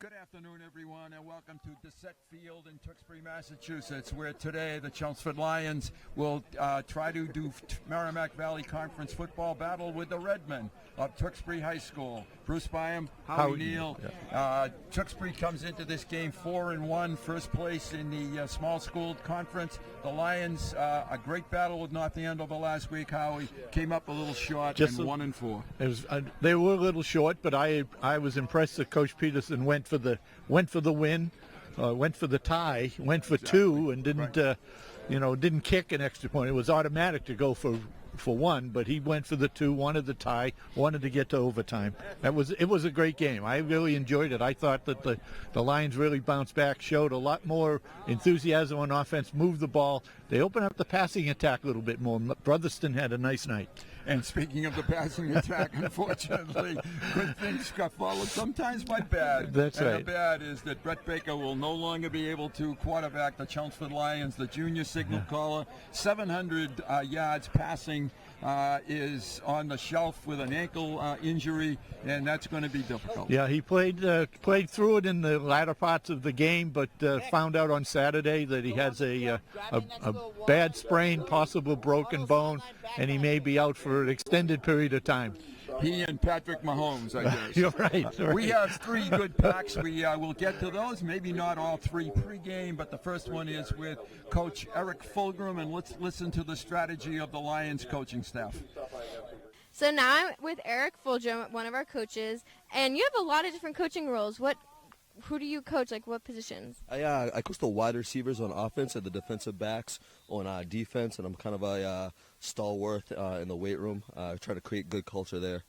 Good afternoon, everyone, and welcome to Doucette Field in Tewksbury, Massachusetts, where today the Chelmsford Lions will try to do Merrimack Valley Conference football battle with the Redmen of Tewksbury High School. Bruce Byam, Howie Neal. Tewksbury comes into this game 4-1, first place in the small school conference. The Lions, a great battle with North Andover last week. Howie came up a little short, just 1-4. It was they were a little short, but I was impressed that Coach Peterson went for the win, went for the tie, went for two, and didn't kick an extra point. It was automatic to go for one, but he went for the two, wanted the tie, wanted to get to overtime. It was a great game. I really enjoyed it. I thought that the Lions really bounced back, showed a lot more enthusiasm on offense, moved the ball. They opened up the passing attack a little bit more. Brotherston had a nice night. And speaking of the passing attack, unfortunately, good things got followed sometimes by bad. That's right. And the bad is that Brett Baker will no longer be able to quarterback the Chelmsford Lions. The junior signal caller, 700 yards passing, is on the shelf with an ankle injury, and that's going to be difficult. Yeah, he played through it in the latter parts of the game, but found out on Saturday that he has a bad sprain, possible broken bone, and he may be out for an extended period of time. He and Patrick Mahomes, I guess. You're right. We have three good packs. We will get to those. Maybe not all three pregame, but the first one is with Coach Eric Fulgram, and let's listen to the strategy of the Lions coaching staff. So now I'm with Eric Fulgram, one of our coaches, and you have a lot of different coaching roles. Who do you coach? Like, what positions? I coach the wide receivers on offense and the defensive backs on defense, and I'm kind of a stalwart in the weight room. I try to create good culture there.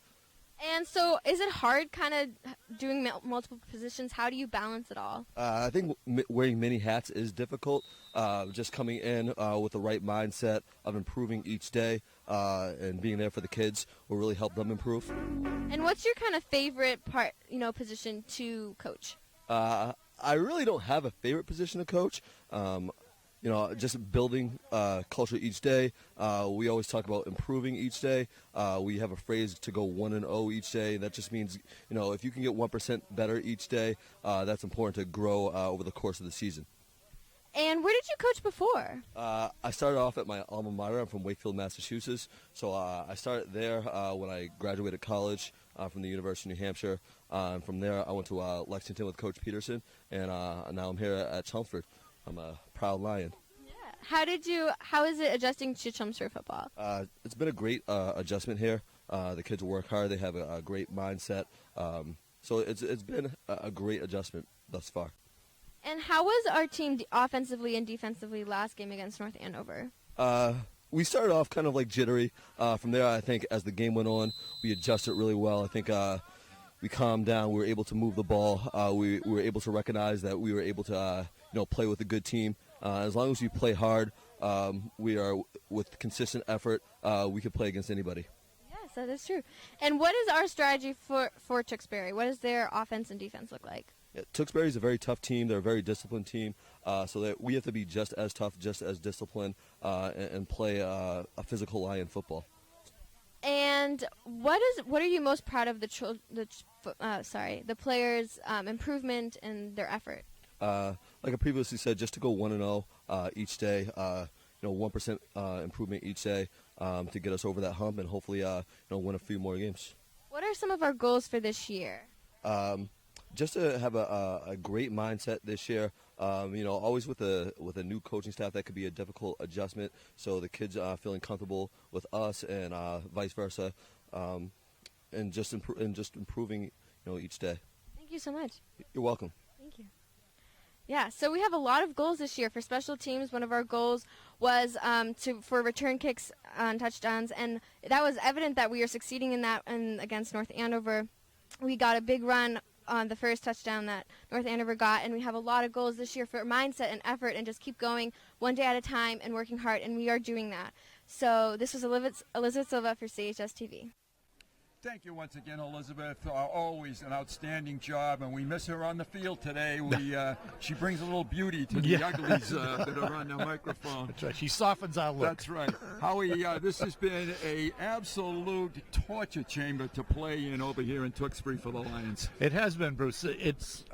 And so is it hard kind of doing multiple positions? How do you balance it all? I think wearing many hats is difficult. Just coming in with the right mindset of improving each day and being there for the kids will really help them improve. And what's your kind of favorite position to coach? I really don't have a favorite position to coach. Just building culture each day. We always talk about improving each day. We have a phrase to go 1-0 each day. That just means, if you can get 1% better each day, that's important to grow over the course of the season. And where did you coach before? I started off at my alma mater. I'm from Wakefield, Massachusetts. So I started there when I graduated college from the University of New Hampshire. And from there, I went to Lexington with Coach Peterson, and now I'm here at Chelmsford. I'm a proud Lion. Yeah. How is it adjusting to Chelmsford football? It's been a great adjustment here. The kids work hard. They have a great mindset. So it's been a great adjustment thus far. And how was our team offensively and defensively last game against North Andover? We started off kind of like jittery. From there, I think as the game went on, we adjusted really well. I think we calmed down. We were able to move the ball. We were able to recognize that we were able to play with a good team. As long as we play hard, we are with consistent effort, we could play against anybody. Yes, that is true. And what is our strategy for Tewksbury? What does their offense and defense look like? Yeah, Tewksbury is a very tough team. They're a very disciplined team, so that we have to be just as tough, just as disciplined, and play a physical Lion football. And what are you most proud of the players' improvement and their effort? Like I previously said, just to go 1-0 each day, 1% improvement each day to get us over that hump and hopefully win a few more games. What are some of our goals for this year? Just to have a great mindset this year. Always with a new coaching staff, that could be a difficult adjustment. So the kids feeling comfortable with us and vice versa, and just improving each day. Thank you so much. You're welcome. Thank you. Yeah, so we have a lot of goals this year for special teams. One of our goals was for return kicks on touchdowns, and that was evident that we are succeeding in that. And against North Andover, we got a big run on the first touchdown that North Andover got, and we have a lot of goals this year for mindset and effort and just keep going one day at a time and working hard, and we are doing that. So this was Elizabeth Silva for CHS TV. Thank you once again, Elizabeth. Always an outstanding job, and we miss her on the field today. She brings a little beauty to the uglies that are on the microphone. That's right. She softens our look. That's right. Howie, this has been a absolute torture chamber to play in over here in Tewksbury for the Lions. It has been, Bruce.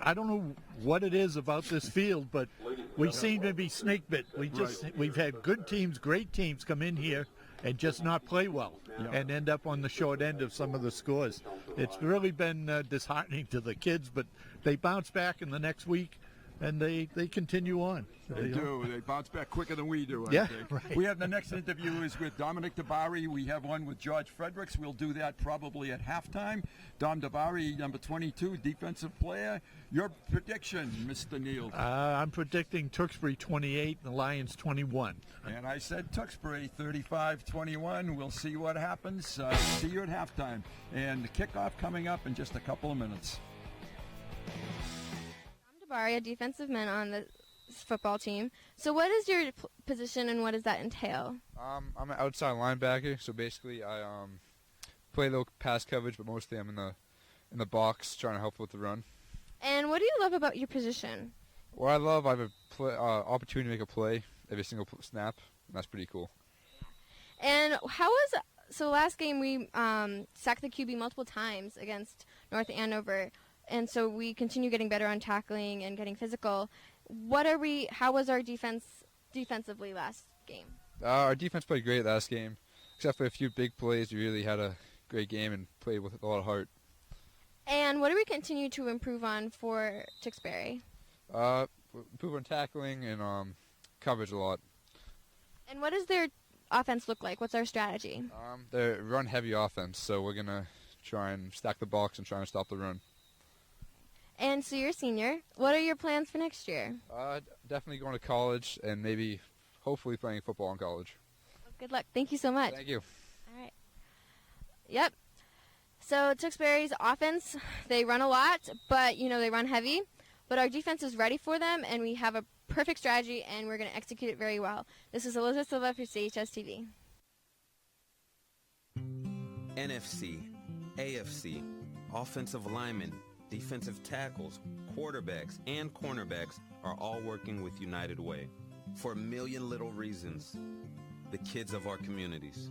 I don't know what it is about this field, but we seem to be snake bit. We've had good teams, great teams come in here and just not play well and end up on the short end of some of the scores. It's really been disheartening to the kids, but they bounce back in the next week and they continue on. They do. They bounce back quicker than we do, I think. Right. We have the next interview is with Dominic DeBari. We have one with George Fredericks. We'll do that probably at halftime. Dom DeBari, number 22, defensive player. Your prediction, Mr. Neal? I'm predicting Tewksbury 28 and the Lions 21. And I said Tewksbury 35-21. We'll see what happens. See you at halftime. And the kickoff coming up in just a couple of minutes. Dom DeBari, a defensive man on the football team. So what is your position and what does that entail? I'm an outside linebacker, so basically I play a little pass coverage, but mostly I'm in the box trying to help with the run. And what do you love about your position? What I love, I have an opportunity to make a play every single snap, and that's pretty cool. And so last game we sacked the QB multiple times against North Andover, and so we continue getting better on tackling and getting physical. How was our defense defensively last game? Our defense played great last game, except for a few big plays. We really had a great game and played with a lot of heart. And what do we continue to improve on for Tewksbury? Improve on tackling and coverage a lot. And what does their offense look like? What's our strategy? They're run-heavy offense, so we're going to try and stack the box and try and stop the run. And so you're a senior. What are your plans for next year? Definitely going to college and maybe, hopefully, playing football in college. Well, good luck. Thank you so much. Thank you. All right. Yep. So Tewksbury's offense, they run a lot, but, they run heavy. But our defense is ready for them, and we have a perfect strategy, and we're going to execute it very well. This is Elizabeth Silva for CHS TV. NFC, AFC, offensive linemen, defensive tackles, quarterbacks, and cornerbacks are all working with United Way for a million little reasons. The kids of our communities.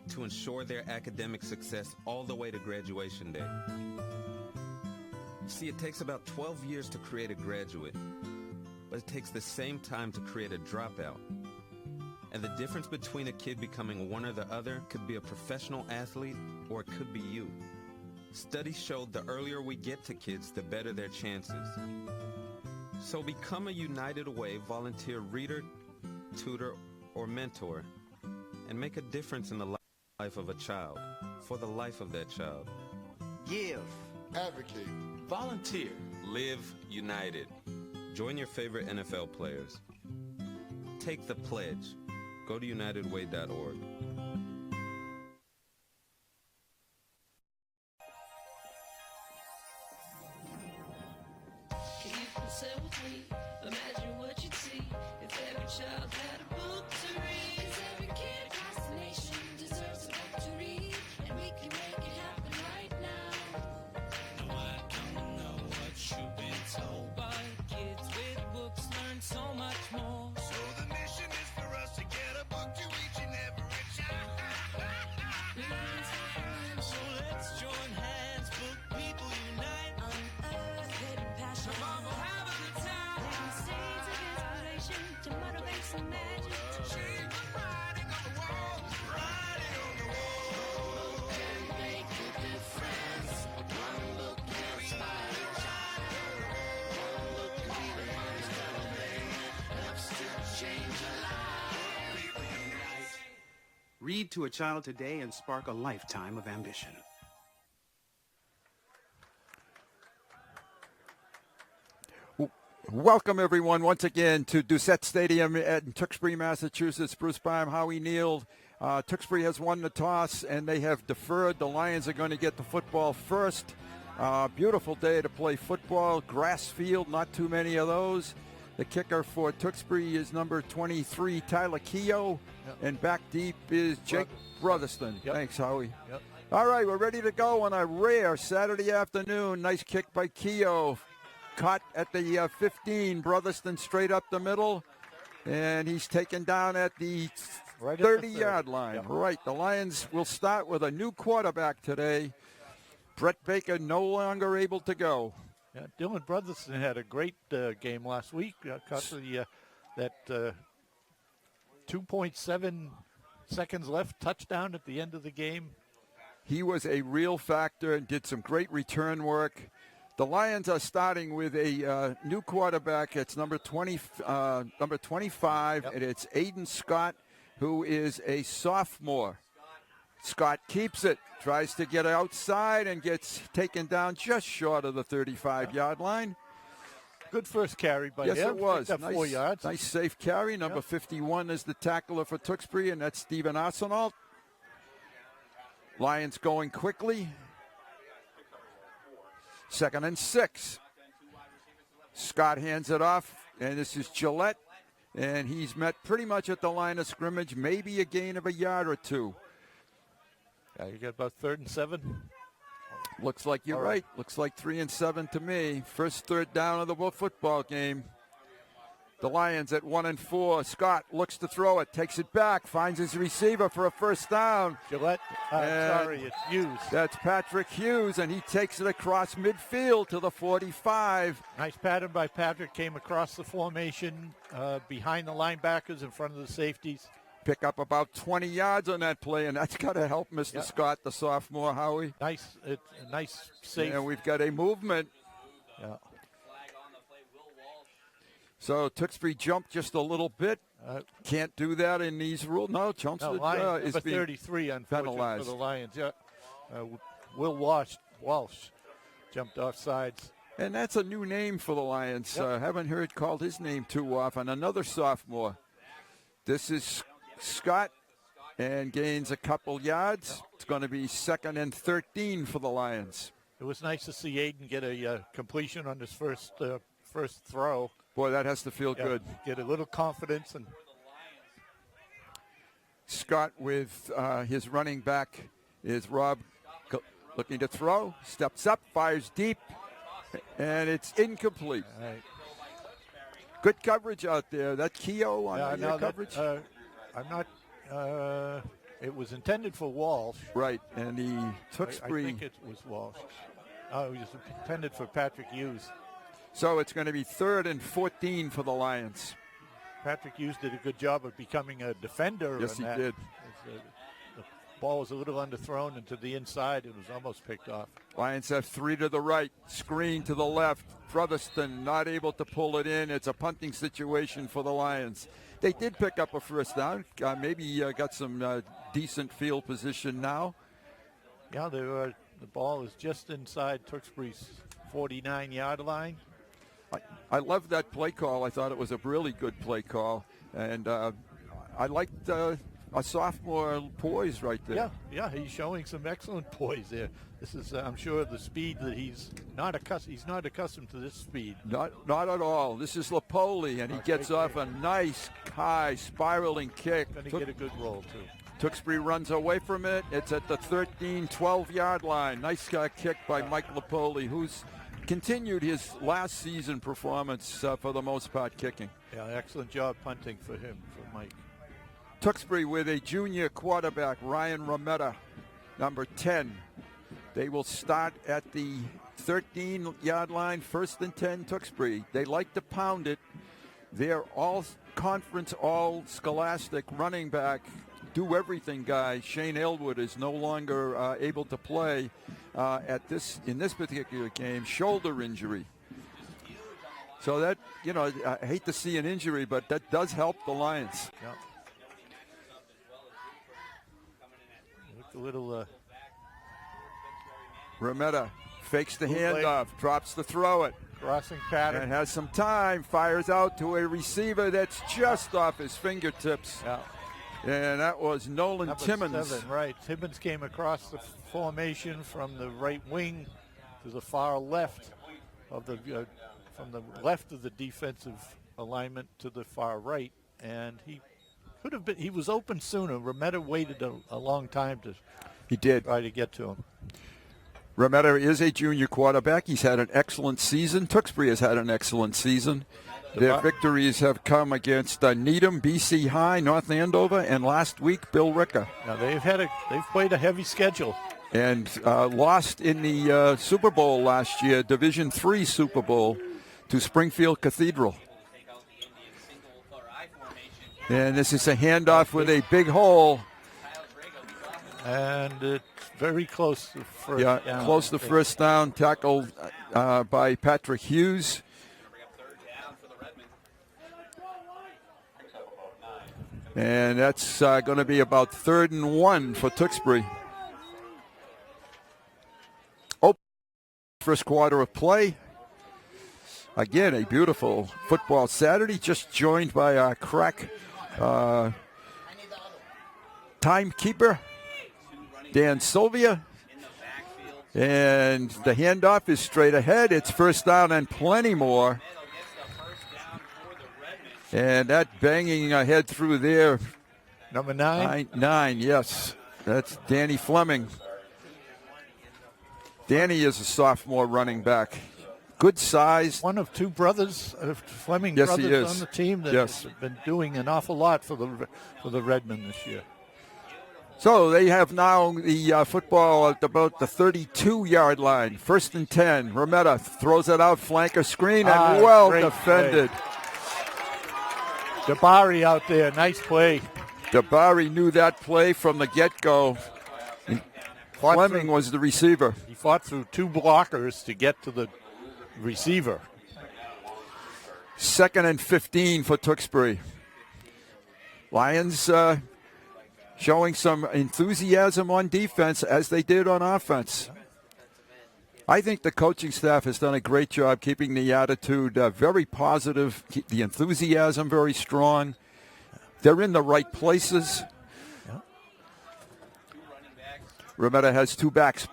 To ensure their academic success all the way to graduation day. See, it takes about 12 years to create a graduate, but it takes the same time to create a dropout. And the difference between a kid becoming one or the other could be a professional athlete or it could be you. Studies showed the earlier we get to kids, the better their chances. So become a United Way volunteer reader, tutor, or mentor, and make a difference in the life of a child, for the life of that child. Give. Advocate. Volunteer. Live united. Join your favorite NFL players. Take the pledge. Go to unitedway.org. Imagine what you'd see if every child had a book to read. 'Cause every kid across the nation deserves a book to read, and we can make it happen right now. No, I don't know what you've been told, but kids with books learn so much more. So the mission is for us to get a book to each and every child. So let's join hands, book people unite. On earth, hidden passion. Come on, have a good time. Seeds of inspiration to motivate some magic. To change the writing on the wall. Writing on the wall. Look and make a difference. One look inspires. One look leaves helps to change a life. People unite. Read to a child today and spark a lifetime of ambition. Welcome, everyone, once again to Doucette Stadium in Tewksbury, Massachusetts. Bruce Baum, Howie Neal. Tewksbury has won the toss, and they have deferred. The Lions are going to get the football first. Beautiful day to play football. Grass field, not too many of those. The kicker for Tewksbury is number 23, Tyler Keogh. Yep. And back deep is Jake Brotherston. Yep. Thanks, Howie. Yep. All right, we're ready to go on a rare Saturday afternoon. Nice kick by Keogh. Caught at the 15. Brotherston straight up the middle. And he's taken down at the 30-yard line. Yep. Right, the Lions will start with a new quarterback today. Brett Baker no longer able to go. Yeah, Dylan Brotherston had a great game last week. Caught that 2.7 seconds left touchdown at the end of the game. He was a real factor and did some great return work. The Lions are starting with a new quarterback. It's number 25, and it's Aiden Scott, who is a sophomore. Scott keeps it, tries to get outside, and gets taken down just short of the 35-yard line. Good first carry by him. Yes, it was. Picked up 4 yards. Nice safe carry. Number 51 is the tackler for Tewksbury, and that's Stephen Arsenault. Lions going quickly. 2nd and 6. Scott hands it off, and this is Gillette, and he's met pretty much at the line of scrimmage, maybe a gain of a yard or two. Yeah, you got about 3rd and 7. Looks like you're right. Looks like 3 and 7 to me. First third down of the football game. The Lions at 1 and 4. Scott looks to throw it, takes it back, finds his receiver for a first down. Gillette, it's Hughes. That's Patrick Hughes, and he takes it across midfield to the 45. Nice pattern by Patrick. Came across the formation behind the linebackers in front of the safeties. Pick up about 20 yards on that play, and that's got to help Mr. Scott, the sophomore, Howie. Nice save. And we've got a movement. Yeah. So Tewksbury jumped just a little bit. Can't do that in these rules. No, Chelmsford is being 33, unfortunately, penalized for the Lions. Yeah. Will Walsh jumped off sides. And that's a new name for the Lions. Haven't heard called his name too often. Another sophomore. This is Scott, and gains a couple yards. It's going to be 2nd and 13 for the Lions. It was nice to see Aiden get a completion on his first throw. Boy, that has to feel good. Get a little confidence. And Scott with his running back is Rob, looking to throw, steps up, fires deep, and it's incomplete. All right. Good coverage out there. That Keogh on the coverage? I'm not. It was intended for Walsh. Right, and the Tewksbury. I think it was Walsh. Oh, it was intended for Patrick Hughes. So it's going to be 3rd and 14 for the Lions. Patrick Hughes did a good job of becoming a defender. Yes, he did. The ball was a little underthrown, and to the inside, it was almost picked off. Lions have 3 to the right, screen to the left. Brotherston not able to pull it in. It's a punting situation for the Lions. They did pick up a first down. Maybe got some decent field position now. Yeah, the ball is just inside Tewksbury's 49-yard line. I love that play call. I thought it was a really good play call. And I liked a sophomore poise right there. Yeah, he's showing some excellent poise there. This is, I'm sure, the speed that he's not accustomed to this speed. Not at all. This is Lapoli, and he gets off a nice, high, spiraling kick. Going to get a good roll, too. Tewksbury runs away from it. It's at the 13, 12-yard line. Nice kick by Mike Lapoli, who's continued his last season performance for the most part kicking. Yeah, excellent job punting for him, for Mike. Tewksbury with a junior quarterback, Ryan Rometta, number 10. They will start at the 13-yard line, 1st and 10, Tewksbury. They like to pound it. Their all-conference, all-scholastic running back, do-everything guy, Shane Aylwood, is no longer able to play in this particular game, shoulder injury. So that, I hate to see an injury, but that does help the Lions. Yeah. Look a little... Rometta fakes the handoff, drops the throw it. Crossing pattern. And has some time, fires out to a receiver that's just off his fingertips. Yeah. And that was Nolan Number Timmons. 7, right. Timmons came across the formation from the right wing to the far left of from the left of the defensive alignment to the far right, and he was open sooner. Rometta waited a long time to He did. Try to get to him. Remetta is a junior quarterback. He's had an excellent season. Tewksbury has had an excellent season. Their victories have come against Needham, BC High, North Andover, and last week, Bill Ricker. Now they've played a heavy schedule. And lost in the Super Bowl last year, Division III Super Bowl, to Springfield Cathedral. And this is a handoff with a big hole. And it's very close to first down. Close to first down, tackled by Patrick Hughes. And that's going to be about 3rd and 1 for Tewksbury. First quarter of play. Again, a beautiful football Saturday, just joined by our crack timekeeper, Dan Sylvia. And the handoff is straight ahead. It's first down and plenty more. And that banging ahead through there. Number 9? Nine, yes. That's Danny Fleming. Danny is a sophomore running back. Good size. One of two brothers, Fleming Yes, brothers he is. on the team that Yes. have been doing an awful lot for the Redmen this year. So they have now the football at about the 32-yard line. 1st and 10. Remetta throws it out, flanker screen, and well great defended. Jabari out there, nice play. Jabari knew that play from the get-go. Fleming was the receiver. He fought through two blockers to get to the receiver. 2nd and 15 for Tewksbury. Lions showing some enthusiasm on defense as they did on offense. I think the coaching staff has done a great job keeping the attitude very positive, the enthusiasm very strong. They're in the right places. Remetta has two backs.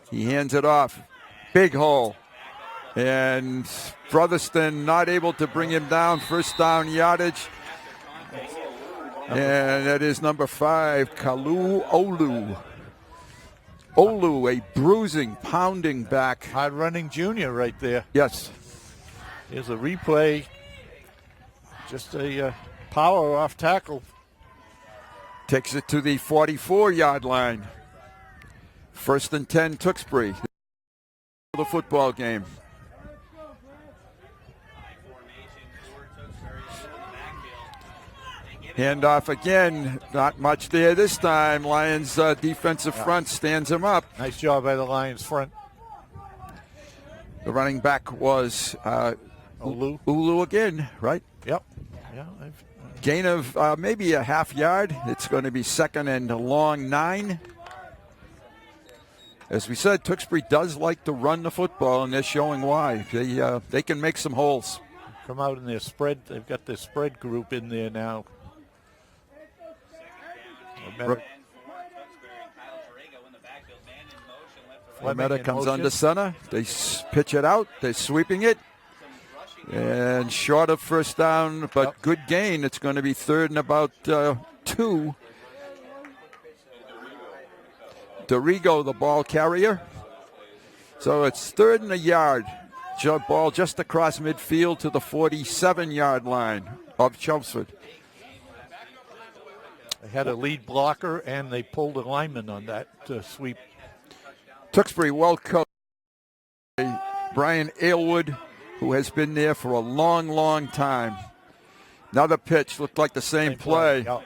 He hands it off. Big hole. And Brotherston not able to bring him down. First down yardage. And that is number 5, Kalu Olu. Olu, a bruising, pounding back. Hard-running junior right there. Yes. Here's a replay. Just a power off tackle. Takes it to the 44-yard line. 1st and 10, Tewksbury. The football game. Handoff again. Not much there this time. Lions defensive front stands him up. Nice job by the Lions front. The running back was Ulu again, right? Yep. Yeah. Gain of maybe a half yard. It's going to be 2nd and a long 9. As we said, Tewksbury does like to run the football, and they're showing why. They can make some holes. Come out in their spread. They've got their spread group in there now. Remetta comes under center. They pitch it out. They're sweeping it. And short of first down, but good gain. It's going to be 3rd and about 2. Dorigo, the ball carrier. So it's 3rd and a yard. Ball just across midfield to the 47-yard line of Chelmsford. They had a lead blocker, and they pulled a lineman on that sweep. Tewksbury well coached. Brian Aylwood, who has been there for a long, long time. Another pitch, looked like the same play. Yep.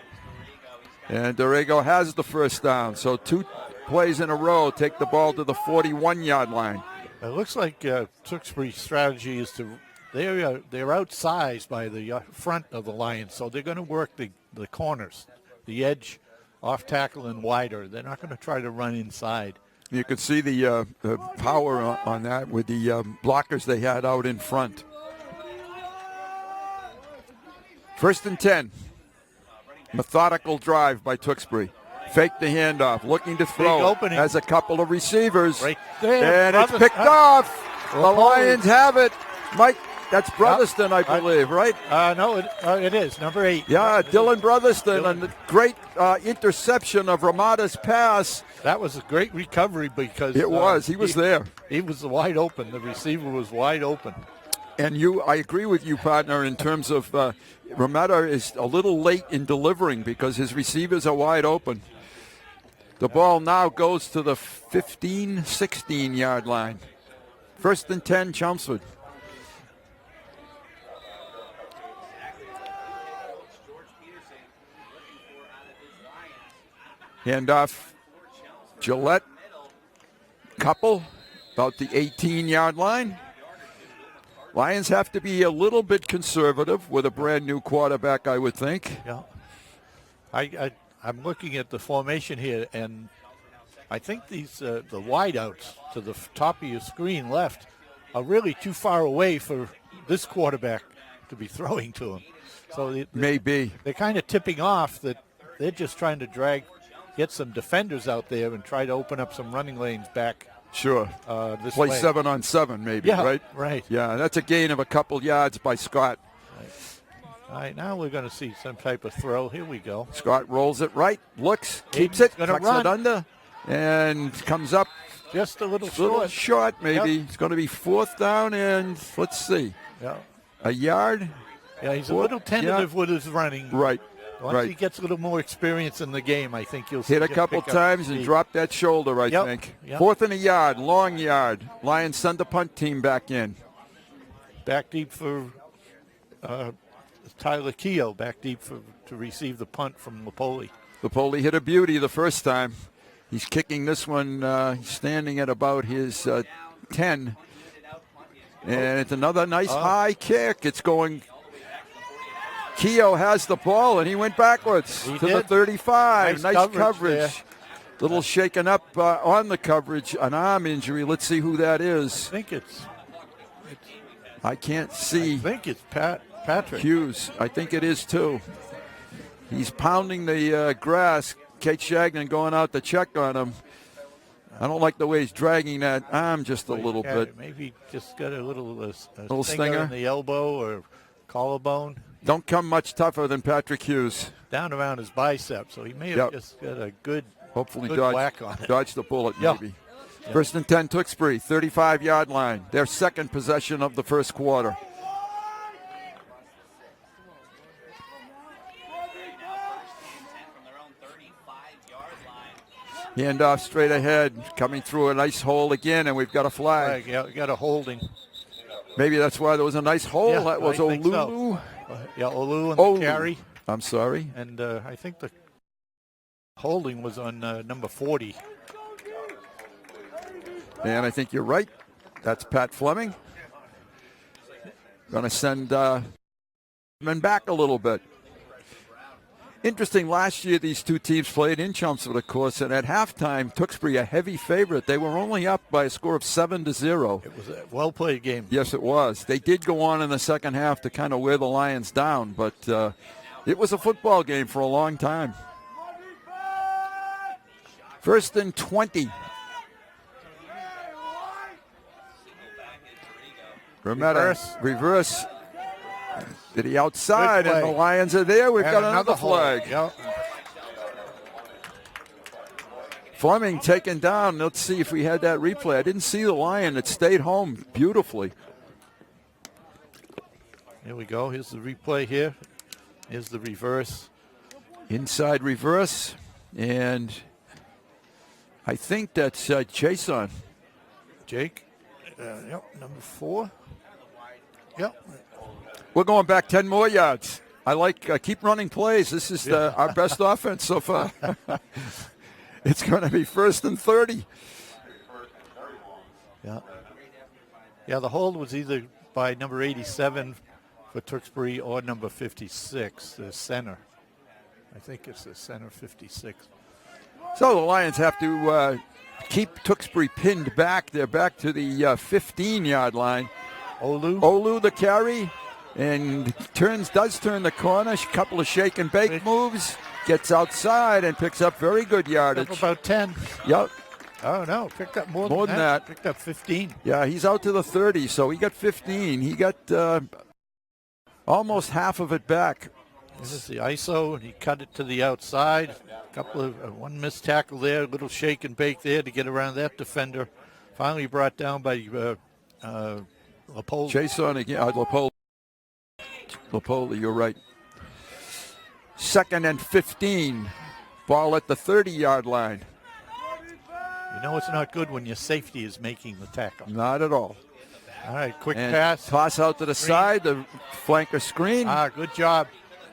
And Dorigo has the first down. So 2 plays in a row take the ball to the 41-yard line. It looks like Tewksbury's strategy is they're outsized by the front of the Lions, so they're going to work the corners, the edge, off tackle and wider. They're not going to try to run inside. You can see the power on that with the blockers they had out in front. 1st and 10. Methodical drive by Tewksbury. Fake the handoff, looking to throw. Has a couple of receivers. Right there. And it's picked off. The Lions have it. Mike That's Brotherston, I believe, right? No, it is number 8. Yeah, Dylan Brotherston, and a great interception of Ramada's pass. That was a great recovery because it was. He was there. He was wide open. The receiver was wide open. And I agree with you, partner, in terms of Ramada is a little late in delivering because his receivers are wide open. The ball now goes to the 15, 16-yard line. 1st and 10, Chelmsford. Handoff, Gillette, couple, about the 18-yard line. Lions have to be a little bit conservative with a brand new quarterback, I would think. Yeah. I'm looking at the formation here, and I think these the wideouts to the top of your screen left are really too far away for this quarterback to be throwing to him. So maybe they're kind of tipping off that they're just trying to get some defenders out there and try to open up some running lanes back. Sure. This Play way. 7-on-7 maybe, Yeah, right? right. Yeah, that's a gain of a couple yards by Scott. All right, now we're going to see some type of throw. Here we go. Scott rolls it right, looks, keeps it, tucks run. it under, and comes up just a little short maybe. Yep. It's going to be 4th down, and let's see. Yeah. A yard? Yeah, he's a little tentative with his running. Right. Once he gets a little more experience in the game, I think you'll see hit a couple times and drop that shoulder, I think. Yep. 4th and a yard, long yard. Lions send the punt team back in. Back deep for Tyler Keogh, back deep to receive the punt from Lapoli. Lapoli hit a beauty the first time. He's kicking this one, he's standing at about his 10. And it's another nice high kick. It's going... Keogh has the ball, and he went backwards to the 35. Nice coverage. Little shaken up on the coverage, an arm injury. Let's see who that is. I think it's I can't see. I think it's Patrick Hughes. I think it is, too. He's pounding the grass. Kate Shagnon going out to check on him. I don't like the way he's dragging that arm just a little bit. Maybe just got a little stinger in the elbow or collarbone. Don't come much tougher than Patrick Hughes. Down around his bicep, so he may have just got a good, hopefully good whack on it. Dodge the bullet, maybe. Yeah. 1st and 10, Tewksbury, 35-yard line. Their second possession of the first quarter. Handoff straight ahead, coming through a nice hole again, and we've got a flag. Yeah, we got a holding. Maybe that's why there was a nice hole. Yeah, that was Olulu. So. Olu on the carry. I'm sorry. And I think the holding was on number 40. And I think you're right. That's Pat Fleming. Going to send Redmen back a little bit. Interesting, last year these two teams played in Chelmsford, of course, and at halftime, Tewksbury a heavy favorite. They were only up by a score of 7-0. It was a well-played game. Yes, it was. They did go on in the second half to kind of wear the Lions down, but it was a football game for a long time. 1st and 20. Reverse. Did he outside? And the Lions are there. We've got another flag. Yep. Fleming taken down. Let's see if we had that replay. I didn't see the Lion. It stayed home beautifully. Here we go. Here's the replay here. Here's the reverse. Inside reverse. And I think that's Jason. Jake. Yep, number 4. Yep. We're going back 10 more yards. I like keep running plays. This is our best offense so far. It's going to be 1st and 30. Yeah. Yeah, the hold was either by number 87 for Tewksbury or number 56, the center. I think it's the center 56. So the Lions have to keep Tewksbury pinned back. They're back to the 15-yard line. Olu the carry. And does turn the corner. A couple of shake and bake moves. Gets outside and picks up very good yardage. About 10. Yep. Oh, no, picked up more More than than that. Picked up 15. Yeah, he's out to the 30, so he got 15. He got almost half of it back. This is the ISO, and he cut it to the outside. Couple of one missed tackle there, a little shake and bake there to get around that defender. Finally brought down by Lapoli. Chase on again. Lapoli, you're right. 2nd and 15. Ball at the 30-yard line. You know it's not good when your safety is making the tackle. Not at all. All right, quick And pass. toss out to the side, the flanker screen. Good job.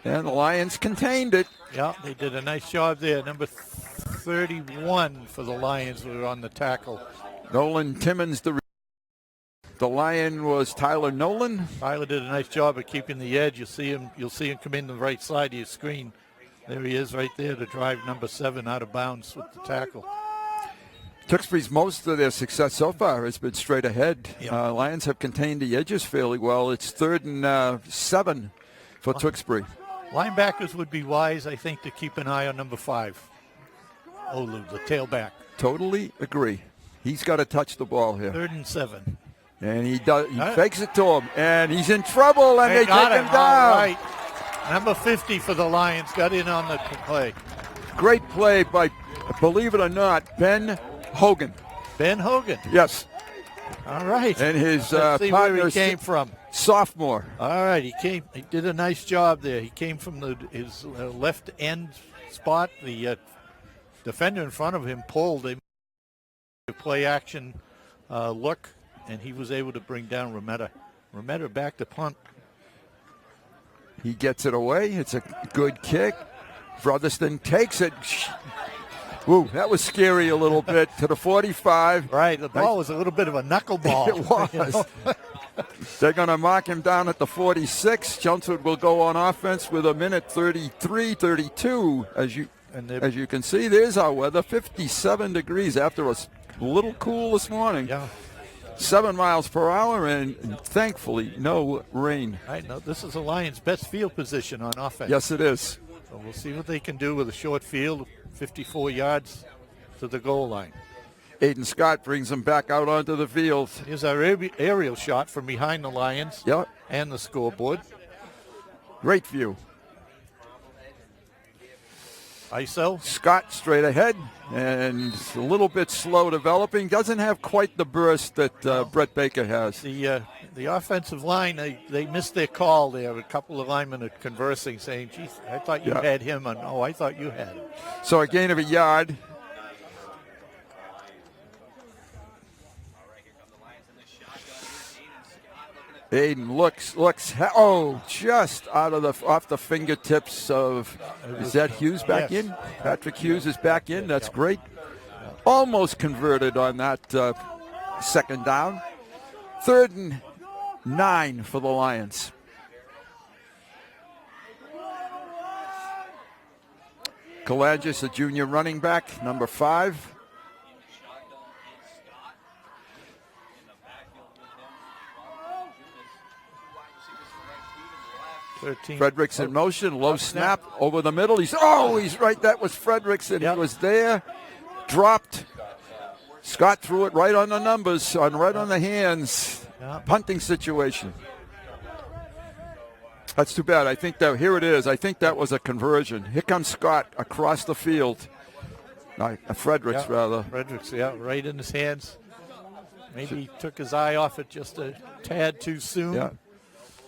And the Lions contained it. Yeah, they did a nice job there. Number 31 for the Lions were on the tackle. Nolan Timmons, the Lion was Tyler Nolan. Tyler did a nice job of keeping the edge. You'll see him come in the right side of your screen. There he is right there to drive number 7 out of bounds with the tackle. Tewksbury's most of their success so far has been straight ahead. Yeah. Lions have contained the edges fairly well. It's 3rd and 7 for Tewksbury. Linebackers would be wise, I think, to keep an eye on number 5. Olu, the tailback. Totally agree. He's got to touch the ball here. 3rd and 7. And he does. He fakes it to him, and he's in trouble, and they take him down. All right. Number 50 for the Lions got in on the play. Great play by, believe it or not, Ben Hogan. Ben Hogan. Yes. All right. And his Let's see partner, where he came from. Sophomore. All right, he did a nice job there. He came from his left end spot. The defender in front of him pulled a play action look, and he was able to bring down Remetta. Remetta back to punt. He gets it away. It's a good kick. Brotherston takes it. Ooh, that was scary a little bit to the 45. Right, the ball was a little bit of a knuckleball. It was. You know? They're going to mark him down at the 46. Chelmsford will go on offense with a minute 33-32. As you can see, there's our weather, 57 degrees after a little cool this morning. Yeah. 7 miles per hour, and thankfully no rain. I know this is the Lions' best field position on offense. Yes, it is. So we'll see what they can do with a short field, 54 yards to the goal line. Aiden Scott brings them back out onto the field. Here's our aerial shot from behind the Lions and the scoreboard. Great view. ISO. Scott straight ahead and a little bit slow developing. Doesn't have quite the burst that Brett Baker has. The offensive line, they missed their call there. A couple of linemen are conversing, saying, geez, I thought you had him. And, I thought you had him. So a gain of a yard. Aiden looks, just off the fingertips of, is that Hughes back in? Patrick Hughes is back in. That's great. Almost converted on that 2nd down. 3rd and 9 for the Lions. Kalagis, a junior running back, number 5. Fredericks in motion, low snap over the middle. He's right. That was Fredericks, and he was there. Dropped. Scott threw it right on the numbers, right on the hands. Punting situation. That's too bad. I think that here it is. I think that was a conversion. Here comes Scott across the field. Fredericks, rather. Fredericks, right in his hands. Maybe he took his eye off it just a tad too soon. Yeah.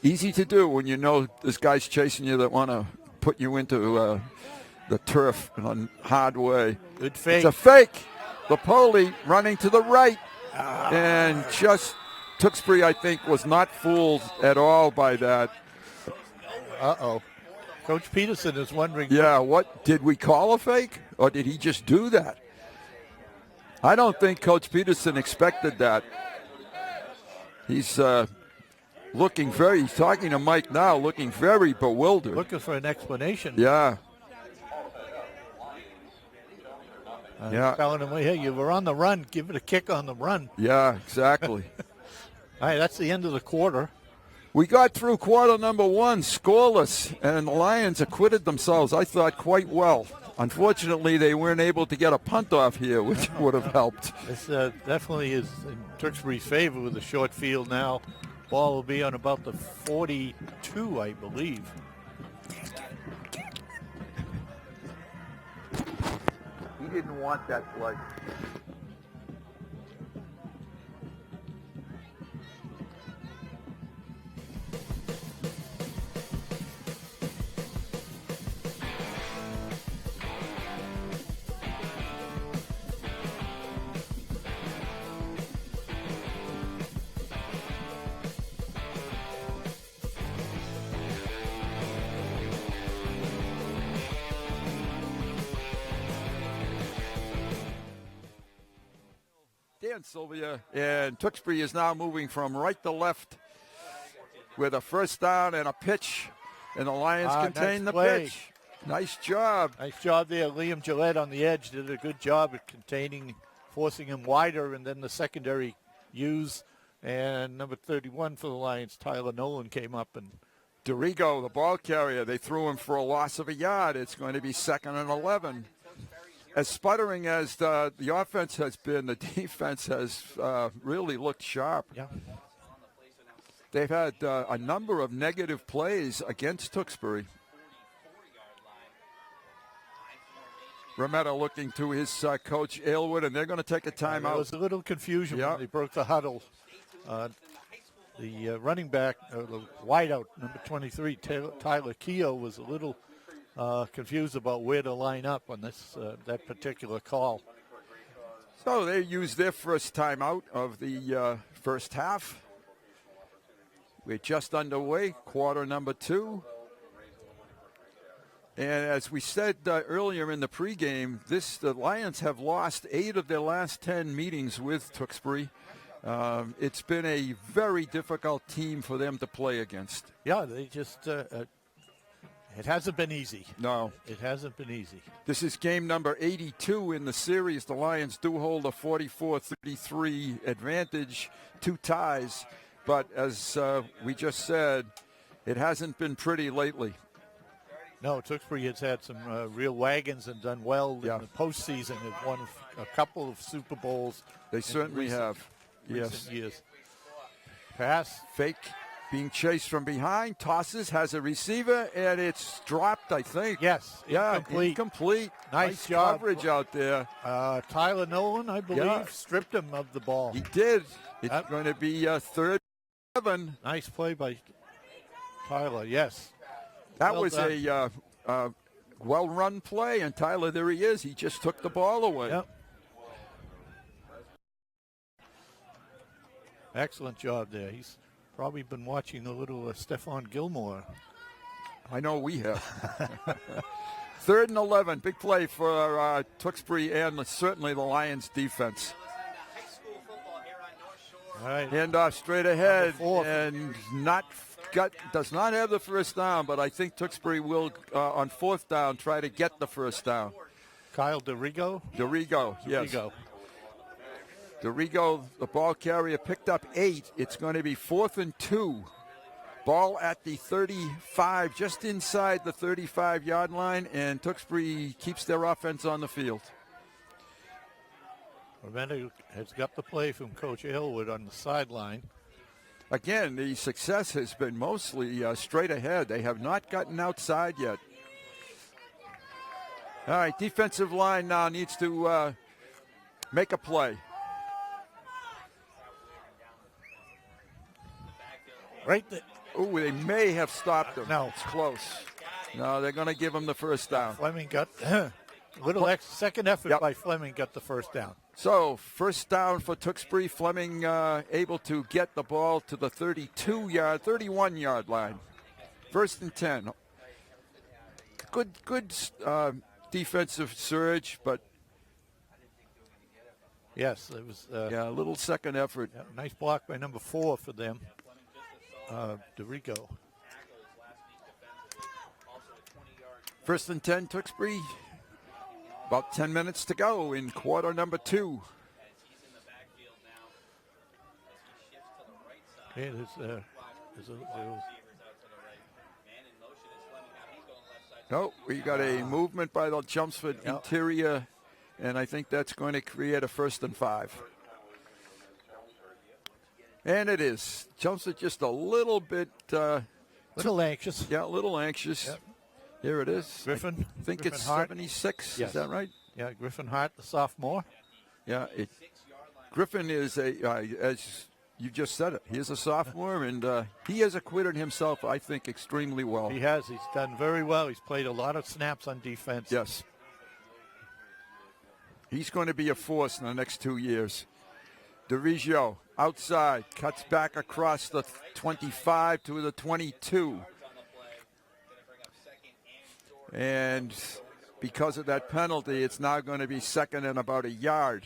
Easy to do when you know this guy's chasing you that want to put you into the turf in a hard way. Good fake. It's a fake. Lapoli running to the right. And just Tewksbury, I think, was not fooled at all by that. Uh-oh. Coach Peterson is wondering. Yeah, what did we call a fake? Or did he just do that? I don't think Coach Peterson expected that. He's he's talking to Mike now, looking very bewildered. Looking for an explanation. Yeah. Telling him, hey, you were on the run. Give it a kick on the run. Yeah, exactly. All right, that's the end of the quarter. We got through quarter number 1 scoreless, and the Lions acquitted themselves, I thought, quite well. Unfortunately, they weren't able to get a punt off here, which would have helped. This definitely is in Tewksbury's favor with the short field now. Ball will be on about the 42, I believe. He didn't want that play. Dan Sylvia, and Tewksbury is now moving from right to left with a first down and a pitch, and the Lions contain the pitch. Nice job. Nice job there. Liam Gillette on the edge did a good job at containing, forcing him wider, and then the secondary use. And number 31 for the Lions, Tyler Nolan, came up. And DeRigo, the ball carrier, they threw him for a loss of a yard. It's going to be 2nd and 11. As sputtering as the offense has been, the defense has really looked sharp. Yeah. They've had a number of negative plays against Tewksbury. Remetta looking to his coach Aylward, and they're going to take a timeout. There was a little confusion when they broke the huddle. The running back, the wideout, number 23, Tyler Keogh, was a little confused about where to line up on this that particular call. So they used their first timeout of the first half. We're just underway, quarter number 2. And as we said earlier in the pregame, the Lions have lost 8 of their last 10 meetings with Tewksbury. It's been a very difficult team for them to play against. Yeah, they just it hasn't been easy. No. It hasn't been easy. This is game number 82 in the series. The Lions do hold a 44-33 advantage, 2 ties. But as we just said, it hasn't been pretty lately. No, Tewksbury has had some real wagons and done well in the postseason. Have won a couple of Super Bowls. They certainly have. Recent years. Pass. Fake. Being chased from behind, tosses, has a receiver, and it's dropped, I think. Yes, incomplete. Nice job. Coverage out there. Tyler Nolan, I believe, stripped him of the ball. He did. It's going to be 3rd and 7. Nice play by Tyler, yes. That was a well-run play, and Tyler, there he is. He just took the ball away. Yep. Excellent job there. He's probably been watching a little Stephon Gilmore. I know we have. 3rd and 11. Big play for Tewksbury and certainly the Lions defense. All right. Handoff straight ahead and does not have the first down, but I think Tewksbury will, on 4th down, try to get the first down. Kyle DeRigo? DeRigo, yes. DeRigo, the ball carrier, picked up 8. It's going to be 4th and 2. Ball at the 35, just inside the 35-yard line, and Tewksbury keeps their offense on the field. Redmen has got the play from Coach Aylward on the sideline. Again, the success has been mostly straight ahead. They have not gotten outside yet. All right, defensive line now needs to make a play. Right there. Oh, they may have stopped him. No. It's close. No, they're going to give him the first down. Fleming got a little second effort by Fleming, got the first down. So, first down for Tewksbury. Fleming able to get the ball to the 31-yard line. 1st and 10. Good defensive surge, but yes, it was a little second effort. Yeah, nice block by number 4 for them. DeRigo. 1st and 10, Tewksbury. About 10 minutes to go in quarter number 2. Okay, there's a No, we got a movement by the Chelmsford interior, and I think that's going to create a 1st and 5. And it is. Chelmsford just a little bit... little anxious. Yeah, a little anxious. Yep. Here it is. Griffin. I think Griffin it's Hart. 76. Yes. Is that right? Yeah, Griffin Hart, the sophomore. Yeah, Griffin is as you just said it, he is a sophomore, and he has acquitted himself, I think, extremely well. He has. He's done very well. He's played a lot of snaps on defense. Yes. He's going to be a force in the next 2 years. DeRigio outside, cuts back across the 25 to the 22. And because of that penalty, it's now going to be 2nd and about a yard.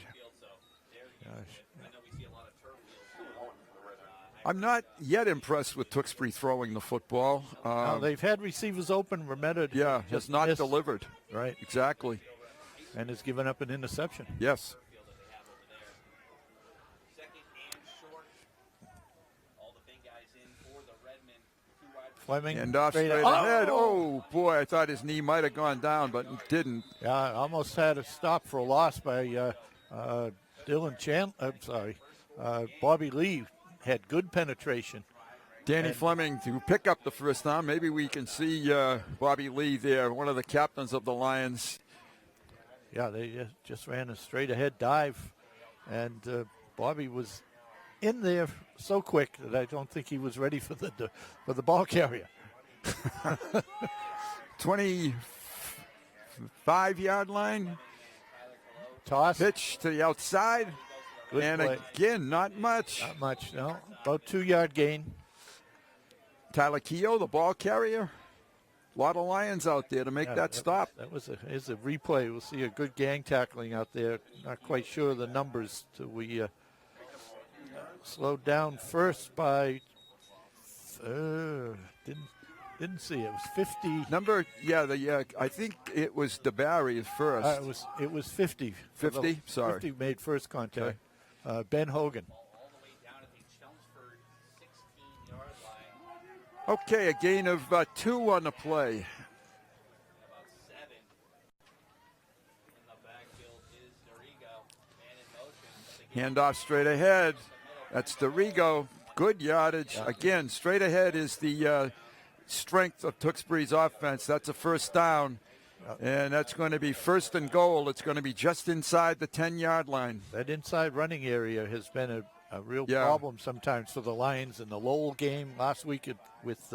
I'm not yet impressed with Tewksbury throwing the football. No, they've had receivers open. Remetta has not missed. delivered. Right. Exactly. And has given up an interception. Yes. Fleming. And off straight ahead. Oh, boy, I thought his knee might have gone down, but it didn't. Yeah, I almost had a stop for a loss by Dylan Chandler. I'm sorry. Bobby Lee had good penetration. Danny Fleming to pick up the first down. Maybe we can see Bobby Lee there, one of the captains of the Lions. Yeah, they just ran a straight ahead dive, and Bobby was in there so quick that I don't think he was ready for the ball carrier. 25-yard line. Toss. Pitch to the outside. Good and play. Again, not much. Not much, no. About 2-yard gain. Tyler Keogh, the ball carrier. A lot of Lions out there to make that stop. Here's a replay. We'll see a good gang tackling out there. Not quite sure of the numbers till we slowed down first by didn't see it. It was 50. I think it was DeBarry first. It was 50. 50. Sorry. 50 made first contact. Ben Hogan. Okay, a gain of 2 on the play. Handoff straight ahead. That's DeRigo. Good yardage. Yeah. Again, straight ahead is the strength of Tewksbury's offense. That's a first down. And that's going to be 1st and goal. It's going to be just inside the 10-yard line. That inside running area has been a real problem sometimes for the Lions in the Lowell game last week with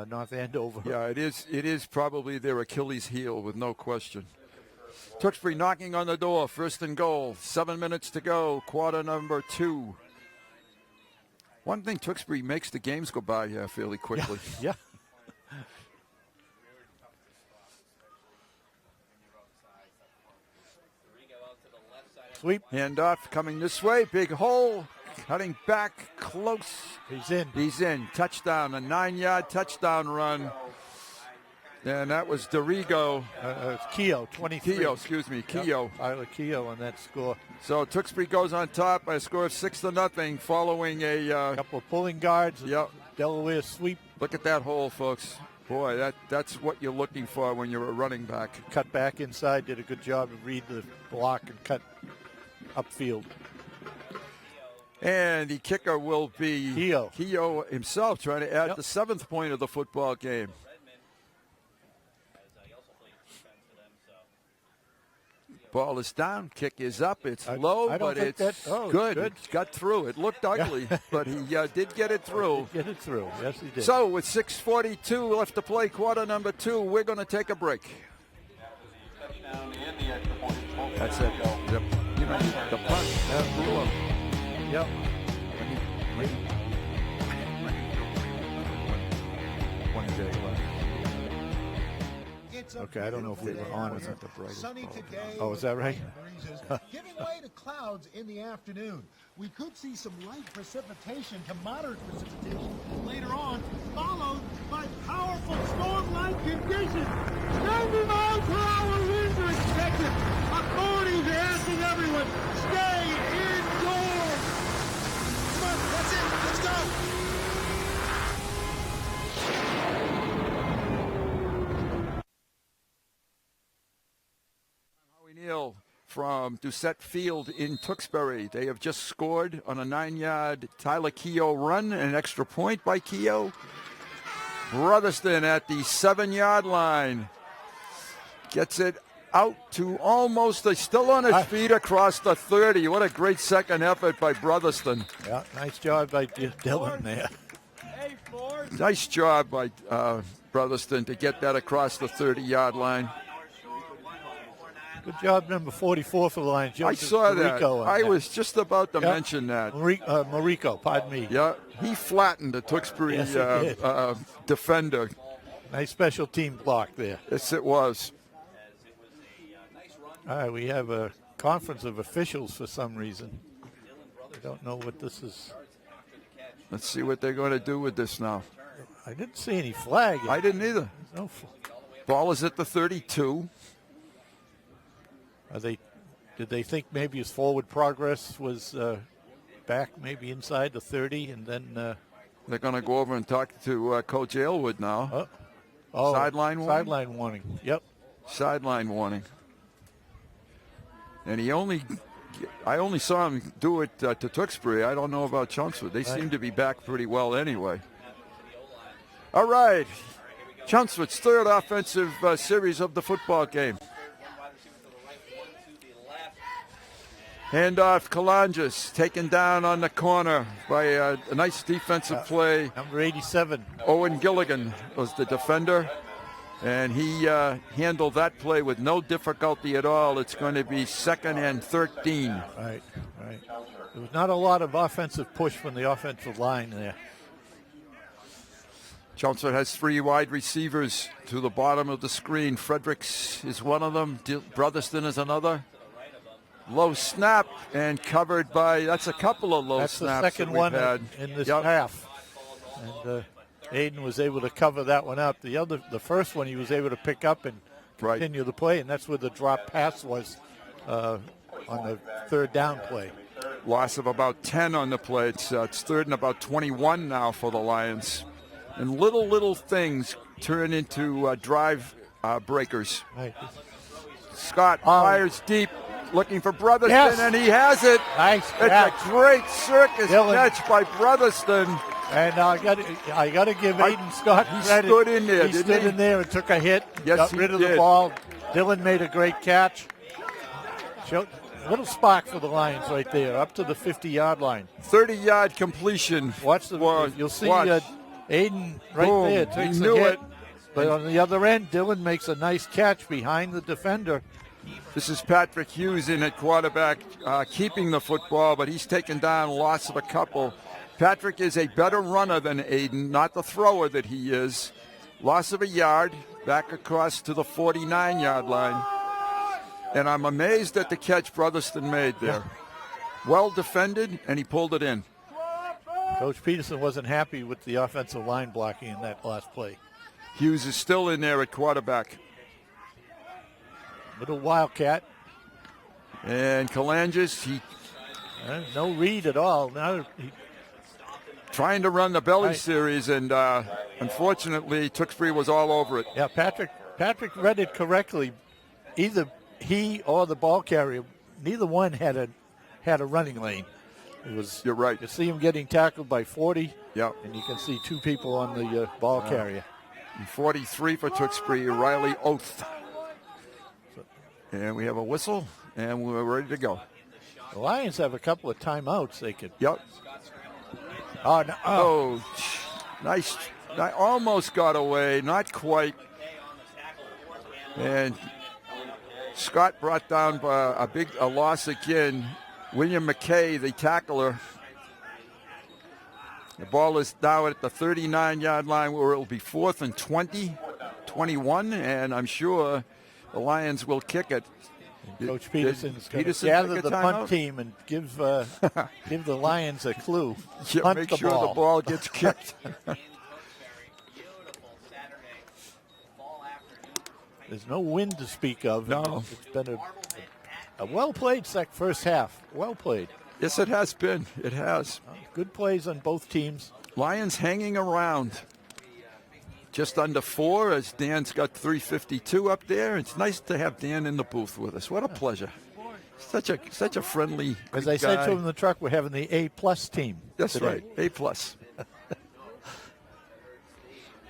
North Andover. Yeah, it is probably their Achilles heel with no question. Tewksbury knocking on the door, 1st and goal. 7 minutes to go, quarter number 2. One thing, Tewksbury makes the games go by here fairly quickly. Yeah. Sweep. Handoff coming this way. Big hole. Cutting back close. He's in. He's in. Touchdown. A 9-yard touchdown run. And that was DeRigo. Keogh, 23. Keogh. Tyler Keogh on that score. So Tewksbury goes on top by a score of 6-0 following a couple of pulling guards. Yep. Delaware sweep. Look at that hole, folks. Boy, that's what you're looking for when you're a running back. Cut back inside, did a good job of reading the block and cut upfield. And the kicker will be Keogh himself, trying to add the 7th point of the football game. Ball is down, kick is up. It's low, but it's good. It got through. It looked ugly, but he did get it through. Get it through. Yes, he did. So with 6:42 left to play, quarter number 2, we're going to take a break. That's it. Yep. You know, the punt. Yep. One day left. Okay, I don't know if we were on. Was at the break. Sunny today. Oh, is that right? Giving way to clouds in the afternoon. We could see some light precipitation to moderate precipitation later on, followed by powerful storm-like conditions. 90 miles per hour winds are expected. Authorities are asking everyone, stay indoors. Come on, that's it. Let's go. from Doucette Field in Tewksbury. They have just scored on a 9-yard Tyler Keogh run, an extra point by Keogh. Brotherston at the 7-yard line gets it out to almost, still on his feet across the 30. What a great second effort by Brotherston. Yeah, nice job by Dylan there. Nice job by Brotherston to get that across the 30-yard line. Good job, number 44 for the Lions. I saw that. I that. was just about to mention that. Mariko, pardon me. Yeah, he flattened the Tewksbury defender. Nice special team block there. Yes, it was. All right, we have a conference of officials for some reason. I don't know what this is. Let's see what they're going to do with this now. I didn't see any flag. I didn't either. No. Ball is at the 32. Did they think maybe his forward progress was back maybe inside the 30, and then they're going to go over and talk to Coach Aylwood now. Sideline warning? Sideline warning, yep. Sideline warning. And I only saw him do it to Tewksbury. I don't know about Chelmsford. They seem to be back pretty well anyway. All right. Chelmsford's third offensive series of the football game. Handoff, Kalanges taken down on the corner by a nice defensive play. Number 87. Owen Gilligan was the defender, and he handled that play with no difficulty at all. It's going to be 2nd and 13. Right. There was not a lot of offensive push from the offensive line there. Chelmsford has 3 wide receivers to the bottom of the screen. Fredericks is one of them. Brotherston is another. Low snap and covered by, that's a couple of low snaps. That's the second one in this half. And Aiden was able to cover that one up. The first one he was able to pick up and continue the play, and that's where the drop pass was on the 3rd down play. Loss of about 10 on the play. It's 3rd and about 21 now for the Lions. And little things turn into drive breakers. Right. Scott fires deep, looking for Brotherston, and he has it. Nice catch. It's a great circus catch by Brotherston. And I got to give Aiden Scott credit. He stood in there, He stood in there and took a hit. Yes, got rid of the ball. Dylan made a great catch. A little spark for the Lions right there, up to the 50-yard line. 30-yard completion. You'll see Aiden right there takes a hit. But on the other end, Dylan makes a nice catch behind the defender. This is Patrick Hughes in at quarterback, keeping the football, but he's taken down loss of a couple. Patrick is a better runner than Aiden, not the thrower that he is. Loss of a yard, back across to the 49-yard line. And I'm amazed at the catch Brotherston made there. Well defended, and he pulled it in. Coach Peterson wasn't happy with the offensive line blocking in that last play. Hughes is still in there at quarterback. Little wildcat. And Kalanges, no read at all. Now trying to run the belly series, and unfortunately, Tewksbury was all over it. Yeah, Patrick read it correctly. Either he or the ball carrier, neither one had a running lane. You're right. You see him getting tackled by 40. Yeah. And you can see 2 people on the ball carrier. And 43 for Tewksbury, Riley Oath. And we have a whistle, and we're ready to go. The Lions have a couple of timeouts they could. Yep. Nice. I almost got away, not quite. And Scott brought down a loss again. William McKay, the tackler. The ball is now at the 39-yard line where it will be 4th and 20, 21, and I'm sure the Lions will kick it. Coach Peterson's going to gather the punt team and give the Lions a clue. Yeah, make sure the ball gets kicked. There's no wind to speak of. No. It's been a well-played first half. Well played. Yes, it has been. It has. Good plays on both teams. Lions hanging around. Just under 4 as Dan's got 352 up there. It's nice to have Dan in the booth with us. What a pleasure. Such a friendly As I guy. said to him in the truck, we're having the A+ team. That's today. right, A+.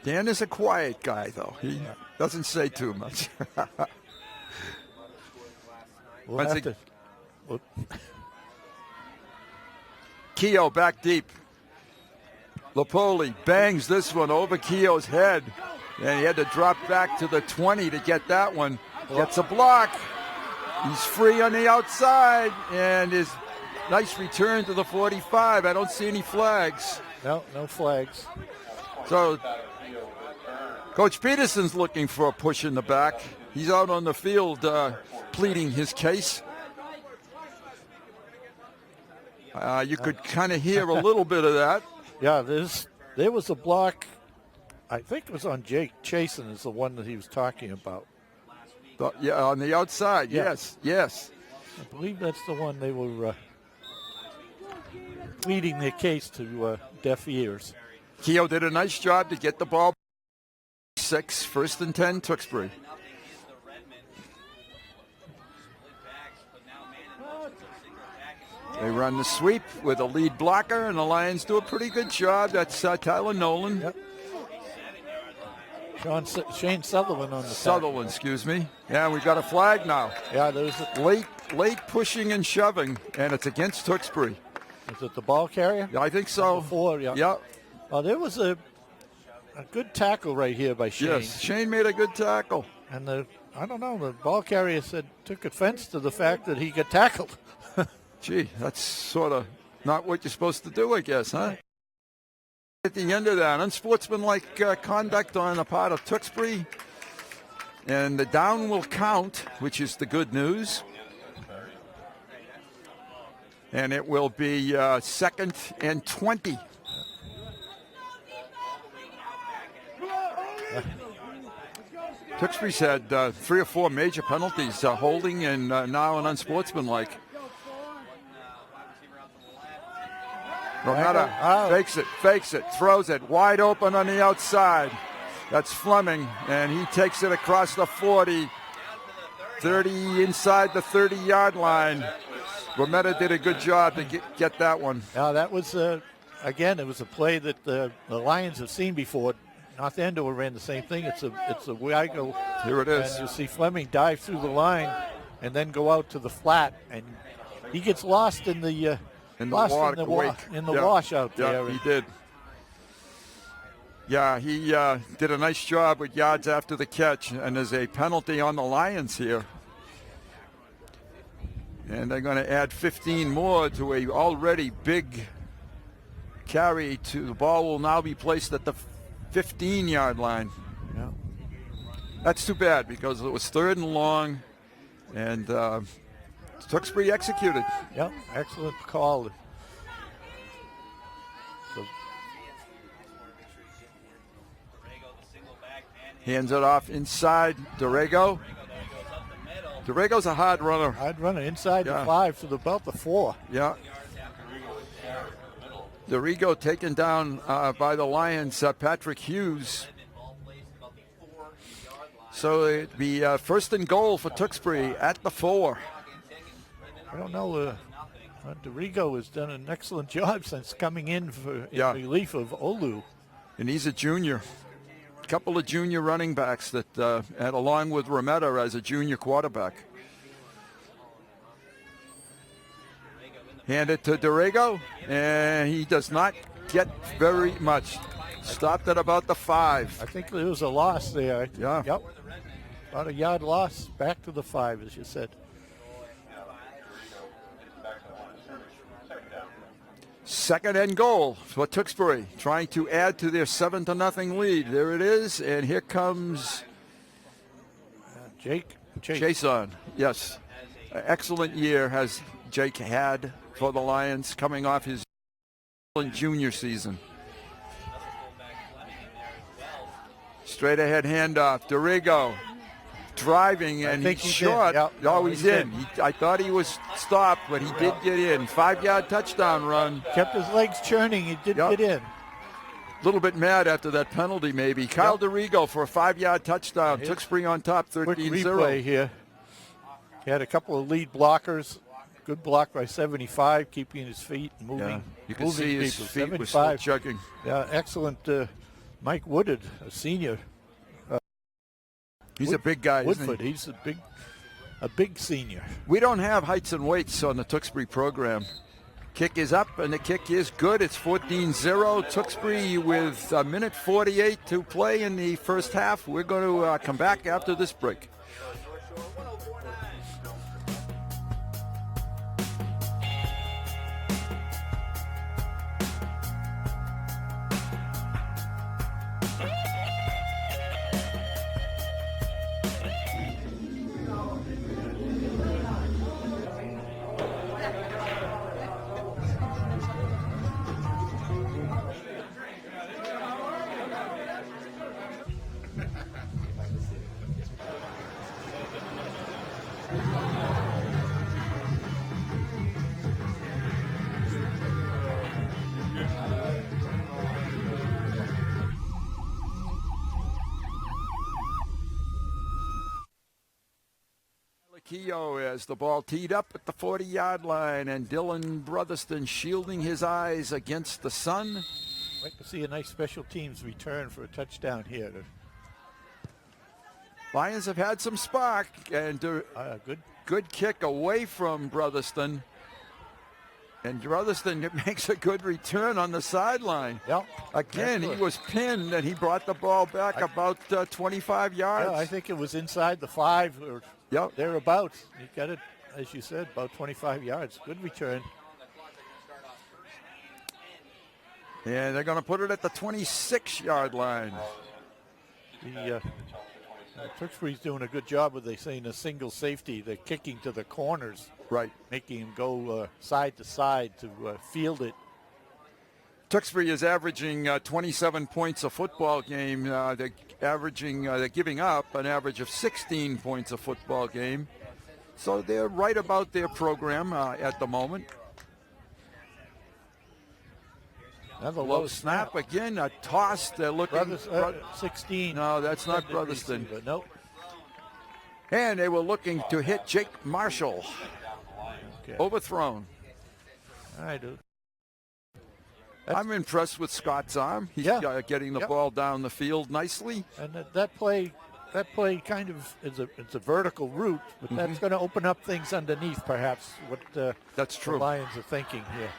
Dan is a quiet guy, though. He doesn't say too much. We'll have to. Keogh back deep. Lopoli bangs this one over Keogh's head. And he had to drop back to the 20 to get that one. Gets a block. He's free on the outside. And his nice return to the 45. I don't see any flags. No flags. So Coach Peterson's looking for a push in the back. He's out on the field pleading his case. You could kind of hear a little bit of that. Yeah, there was a block. I think it was on Jake Chasen is the one that he was talking about. Yeah, on the outside. Yeah. Yes. I believe that's the one they were pleading their case to deaf ears. Keogh did a nice job to get the ball. 6, 1st and 10, Tewksbury. They run the sweep with a lead blocker, and the Lions do a pretty good job. That's Tyler Nolan. Yep. Shane Sutherland on the Sutherland, excuse me. Yeah, we got a flag now. Yeah, there's a late pushing and shoving, and it's against Tewksbury. Is it the ball carrier? Yeah, I think so. Before, yeah. Yeah. Well, there was a good tackle right here by Shane. Yes, Shane made a good tackle. And I don't know, the ball carrier took offense to the fact that he got tackled. Gee, that's sort of not what you're supposed to do, I guess, huh? At the end of that, unsportsmanlike conduct on the part of Tewksbury. And the down will count, which is the good news. And it will be 2nd and 20. Tewksbury's had 3 or 4 major penalties, holding and now an unsportsmanlike. Rometta fakes it, throws it wide open on the outside. That's Fleming, and he takes it across the 40, 30 inside the 30-yard line. Rometta did a good job to get that one. Now that was, again, it was a play that the Lions have seen before. North Andover ran the same thing. It's a wide go. Here it is. And you see Fleming dive through the line and then go out to the flat, and he gets lost in the wash out there. Yeah, he did. Yeah, he did a nice job with yards after the catch, and there's a penalty on the Lions here. And they're going to add 15 more to a already big carry. The ball will now be placed at the 15-yard line. Yeah. That's too bad because it was 3rd and long, and Tewksbury executed. Yep, excellent call. Hands it off inside Dorrego. Dorrego's a hard runner. Hard runner inside the 5 to about the 4. Yeah. Dorrego taken down by the Lions, Patrick Hughes. So it'd be 1st and goal for Tewksbury at the 4. I don't know. Dorrego has done an excellent job since coming in in relief of Olu. And he's a junior. Couple of junior running backs that had along with Rometta as a junior quarterback. Hand it to Dorrego, and he does not get very much. Stopped at about the 5. I think there was a loss there. Yeah. Yep. About a yard loss back to the 5, as you said. Second and goal for Tewksbury, trying to add to their 7-0 lead. There it is, and here comes Jake Jason. Yes, excellent year has Jake had for the Lions, coming off his junior season. Straight ahead handoff, Dorrego driving, and he's short. Yep. Oh, he's in. I thought he was stopped, but he did get in. 5-yard touchdown run. Kept his legs churning. He did get in. A little bit mad after that penalty, maybe. Kyle Dorrego for a 5-yard touchdown. Tewksbury on top, 13-0. Quick replay here. He had a couple of lead blockers. Good block by 75, keeping his feet and moving. Yeah, you can moving see his people. feet were still chugging. Yeah, excellent. Mike Woodard, a senior. He's a big guy, isn't Woodford, he? he's a big senior. We don't have heights and weights on the Tewksbury program. Kick is up, and the kick is good. It's 14-0. Tewksbury with a minute 48 to play in the first half. We're going to come back after this break. Keogh as the ball teed up at the 40-yard line, and Dylan Brotherston shielding his eyes against the sun. Like to see a nice special teams return for a touchdown here. Lions have had some spark, and good kick away from Brotherston. And Brotherston makes a good return on the sideline. Yep. Again, he was pinned, and he brought the ball back about 25 yards. Yeah, I think it was inside the 5 or thereabouts. He got it, as you said, about 25 yards. Good return. And they're going to put it at the 26-yard line. Tewksbury's doing a good job of, they say, in a single safety. They're kicking to the corners. Right. Making him go side to side to field it. Tewksbury is averaging 27 points a football game. They're giving up an average of 16 points a football game. So they're right about their program at the moment. Another low snap again, a toss. They're looking. 16. No, that's not Brotherston. Nope. And they were looking to hit Jake Marshall. Okay. Overthrown. I do. I'm impressed with Scott's arm. He's getting the ball down the field nicely. And that play kind of it's a vertical route, but that's going to open up things underneath, perhaps. What that's true. The Lions are thinking here.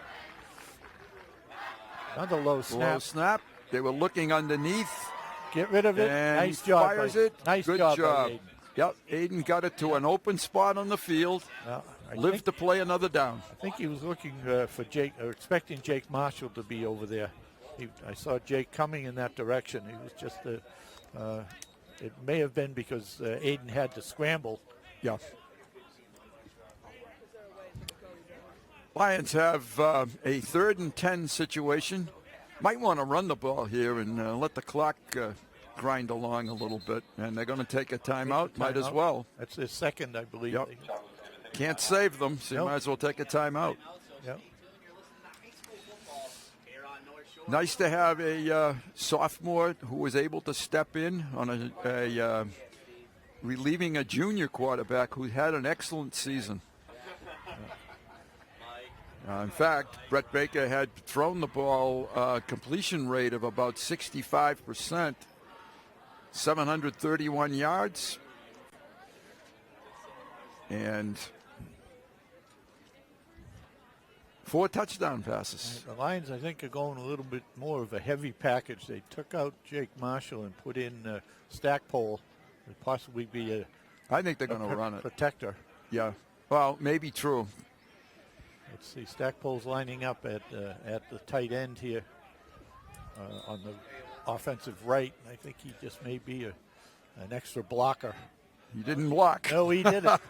Another low snap. Low snap. They were looking underneath. Get rid of it. And nice job. Fires it. Nice Good job. job. By Aiden. Yep. Aiden got it to an open spot on the field. Lived to play another down. I think he was looking for Jake, or expecting Jake Marshall to be over there. I saw Jake coming in that direction. He was just it may have been because Aiden had to scramble. Yeah. Lions have a 3rd and 10 situation. Might want to run the ball here and let the clock grind along a little bit. And they're going to take a timeout. Might as well. That's their second, I believe. Yep. Can't save them, so you might as well take a timeout. Yep. Nice to have a sophomore who was able to step in on relieving a junior quarterback who had an excellent season. In fact, Brett Baker had thrown the ball completion rate of about 65%, 731 yards, and 4 touchdown passes. The Lions, I think, are going a little bit more of a heavy package. They took out Jake Marshall and put in Stackpole. Would possibly be I think they're going to run it. Protector. Yeah. Well, maybe true. Let's see. Stackpole's lining up at the tight end here on the offensive right. I think he just may be an extra blocker. He didn't block. No, he didn't.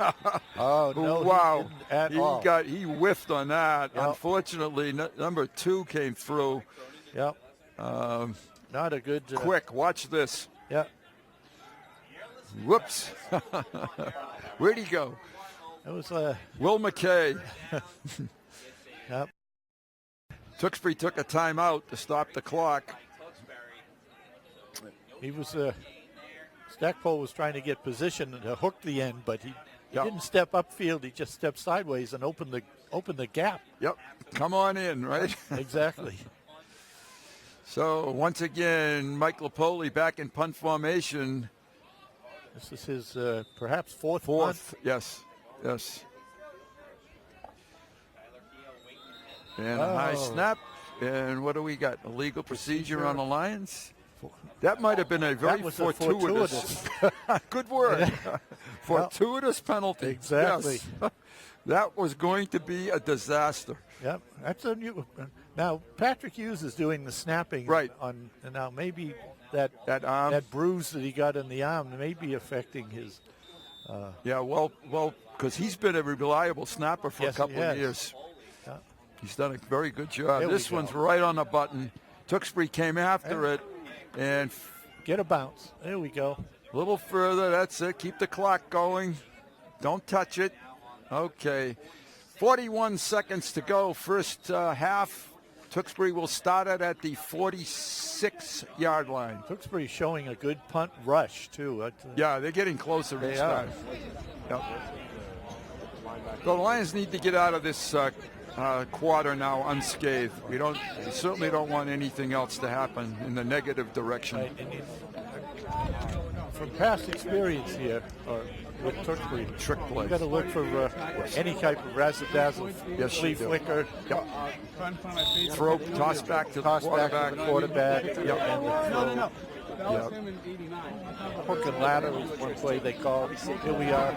Oh, no, wow. He didn't at all. He whiffed on that. Yep. Unfortunately, number 2 came through. Yep. Not a good. Quick, watch this. Yep. Whoops. Where'd he go? It was Will McKay. Yep. Tewksbury took a timeout to stop the clock. He was Stackpole was trying to get position to hook the end, but He didn't step upfield. He just stepped sideways and opened the gap. Yep. Come on in, right? Exactly. So once again, Mike Lapoli back in punt formation. This is his perhaps fourth Fourth, punt. yes. And a high snap. And what do we got? A legal procedure on the Lions? That might have been a very fortuitous. Good word. Fortuitous penalty. Exactly. Yes. That was going to be a disaster. Yep, that's a new. Now Patrick Hughes is doing the snapping. Right. On and now maybe that arm, that bruise that he got in the arm may be affecting his. Yeah, well, because he's been a reliable snapper for a couple of years. Yeah. He's done a very good job. There This one's right on the button. Tewksbury came after it, and get a bounce. There we go. A little further. That's it. Keep the clock going. Don't touch it. Okay. 41 seconds to go. First half. Tewksbury will start it at the 46-yard line. Tewksbury showing a good punt rush, too. Yeah, they're getting closer each are. time. Yep. So the Lions need to get out of this quarter now unscathed. We certainly don't want anything else to happen in the negative direction. Right. From past experience here, with Tewksbury, trick play. You got to look for any type of razzle-dazzle, flea flicker. Yep. Throw, toss back to the quarterback. Yep. Yep. Hook and ladder is one play they call. Here we are.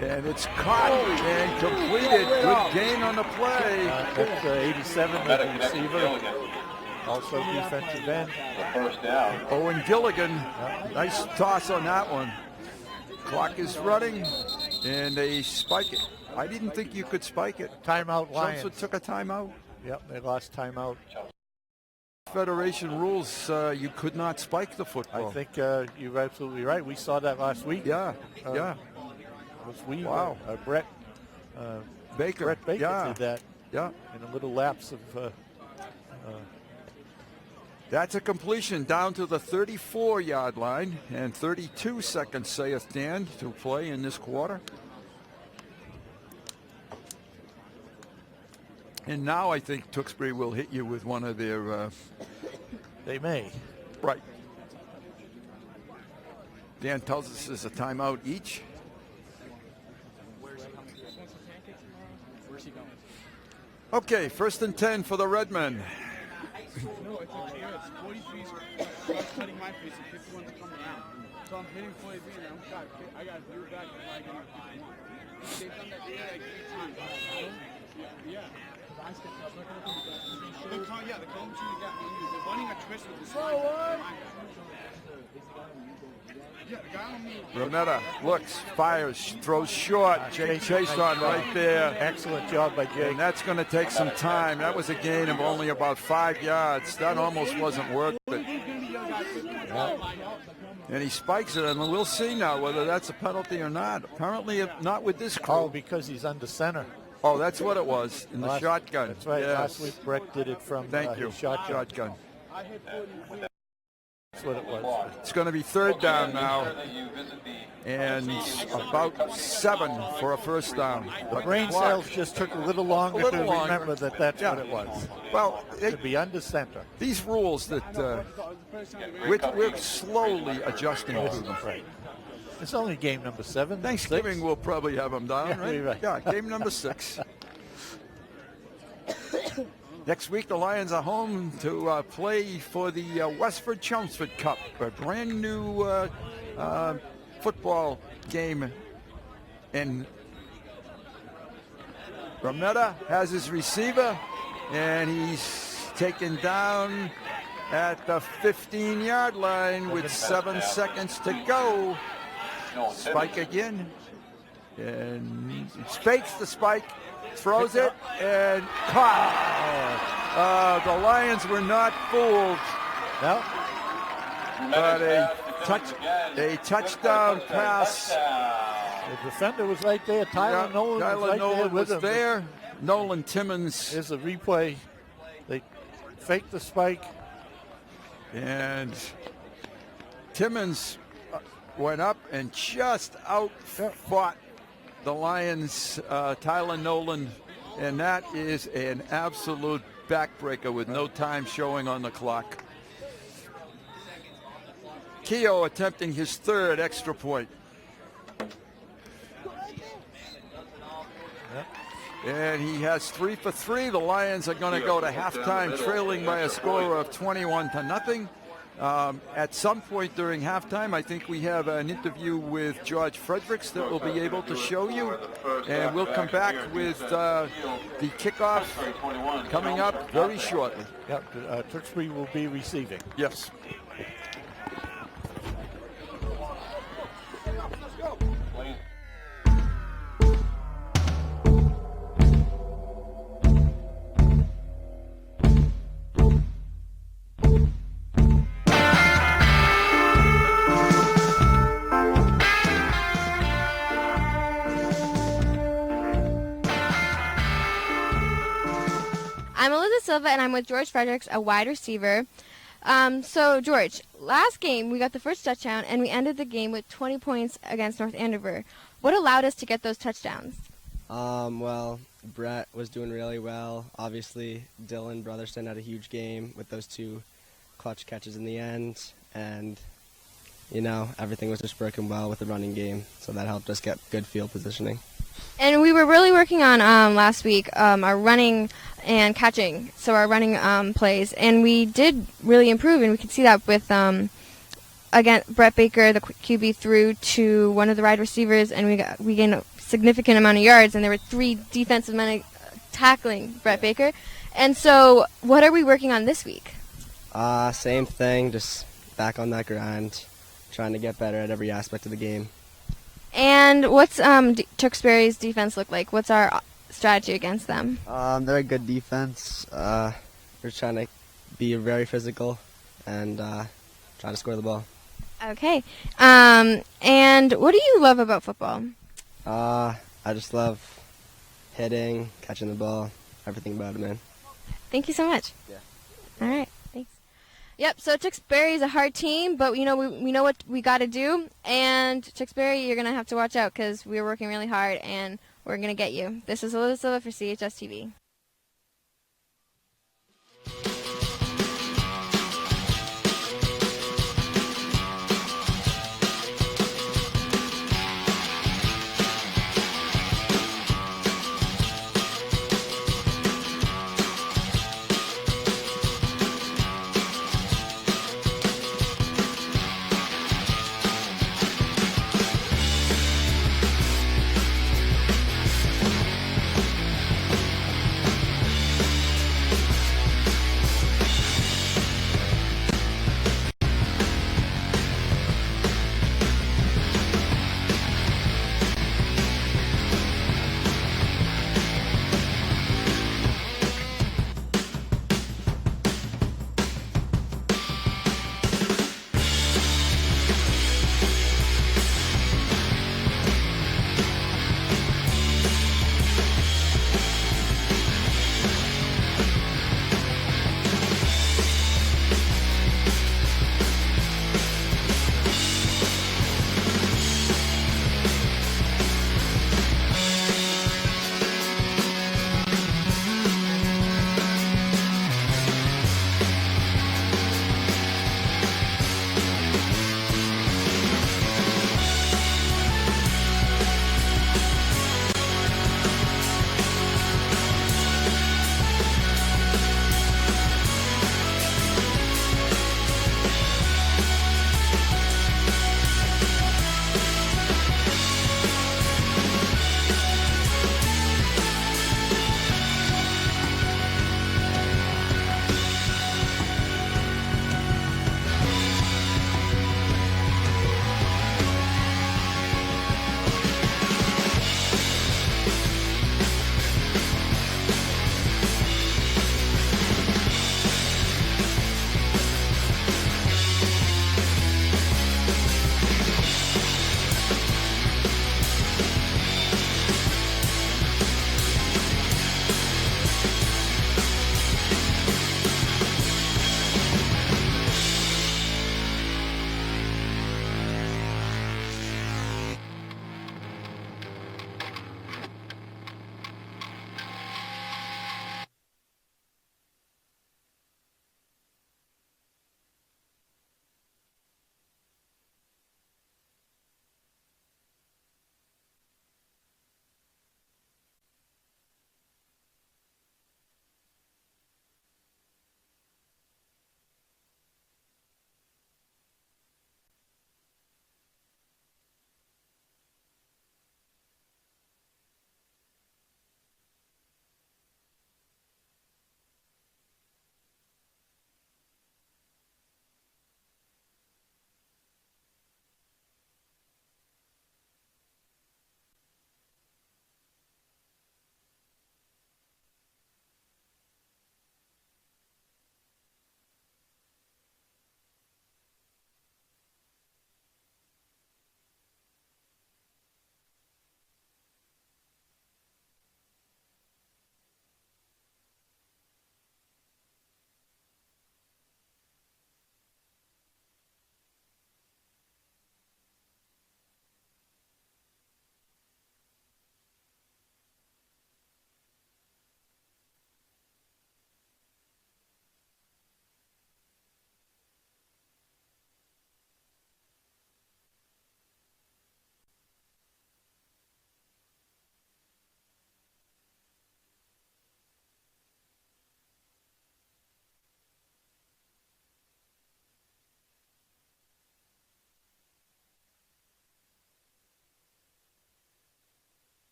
And it's caught and completed. Good gain on the play. That's 87, the receiver. Also defensive end. First down. Owen Gilligan. Nice toss on that one. Clock is running, and they spike it. I didn't think you could spike it. Timeout Lions. Chelmsford took a timeout. Yep, they lost timeout. Federation rules, you could not spike the football. I think you're absolutely right. We saw that last week. Yeah, yeah. Wow. Brett Baker did that. Yeah. In a little lapse of. That's a completion down to the 34-yard line, and 32 seconds, saith Dan, to play in this quarter. And now I think Tewksbury will hit you with one of their... They may. Right. Dan tells us it's a timeout each. Okay, 1st and 10 for the Redmen. No, it's 43 cutting my face and 51 to come around. So I'm hitting 43 and I'm shot. I got to do it back before I get into 51. They've done that there like 3 times. Yeah. The call between the gap. They're running a twist with the slide. Yeah, the guy on me. Rometta looks, fires, throws short. Jake chased on right there. Excellent job by Jake. And that's going to take some time. That was a gain of only about 5 yards. That almost wasn't worth it. Yeah. And he spikes it, and we'll see now whether that's a penalty or not. Apparently not with this crew. Oh, because he's under center. Oh, that's what it was, in the shotgun. That's right. Yes. Last week Brett did it from his shotgun. That's what it was. It's going to be 3rd down now, and about 7 for a first down. The brain cells just took a little longer to remember that that's what it was. Well, to be under center. These rules that we're slowly adjusting to them. Right. It's only game number 7. Thanksgiving 6. we'll probably have them down, Yeah, right? Yeah, game number 6. Next week, the Lions are home to play for the Westford Chelmsford Cup, a brand new football game. And Rometta has his receiver, and he's taken down at the 15-yard line with 7 seconds to go. Spike again, and fakes the spike, throws it, and caught. The Lions were not fooled. No. But a touchdown pass. The defender was right there. Tyler Nolan was right there with him. There. Nolan Timmons. Here's a replay. They faked the spike. And Timmons went up and just outfought the Lions, Tyler Nolan, and that is an absolute backbreaker with no time showing on the clock. Keogh attempting his third extra point. And he has 3 for 3. The Lions are going to go to halftime trailing by a score of 21-0. At some point during halftime, I think we have an interview with George Fredericks that we'll be able to show you. And we'll come back with the kickoff coming up very shortly. Yep, Tewksbury will be receiving. Yes. I'm Elizabeth Silva, and I'm with George Fredericks, a wide receiver. So, George, last game we got the first touchdown, and we ended the game with 20 points against North Andover. What allowed us to get those touchdowns? Well, Brett was doing really well. Obviously, Dylan Brotherston had a huge game with those 2 clutch catches in the end, and everything was just working well with the running game, so that helped us get good field positioning. And we were really working on last week our running and catching, so our running plays, and we did really improve, and we could see that with again Brett Baker, the QB, threw to one of the wide receivers, and we gained a significant amount of yards, and there were 3 defensive men tackling Brett Baker. And so, what are we working on this week? Same thing, just back on that grind, trying to get better at every aspect of the game. And what's Tewksbury's defense look like? What's our strategy against them? They're a good defense. We're trying to be very physical and try to score the ball. Okay. And what do you love about football? I just love hitting, catching the ball, everything about it, man. Thank you so much. Yeah. All right. Thanks. Yep. So Tewksbury is a hard team, but we know what we got to do. And Tewksbury, you're gonna have to watch out because we're working really hard, and we're gonna get you. This is Elizabeth Silva for CHS TV.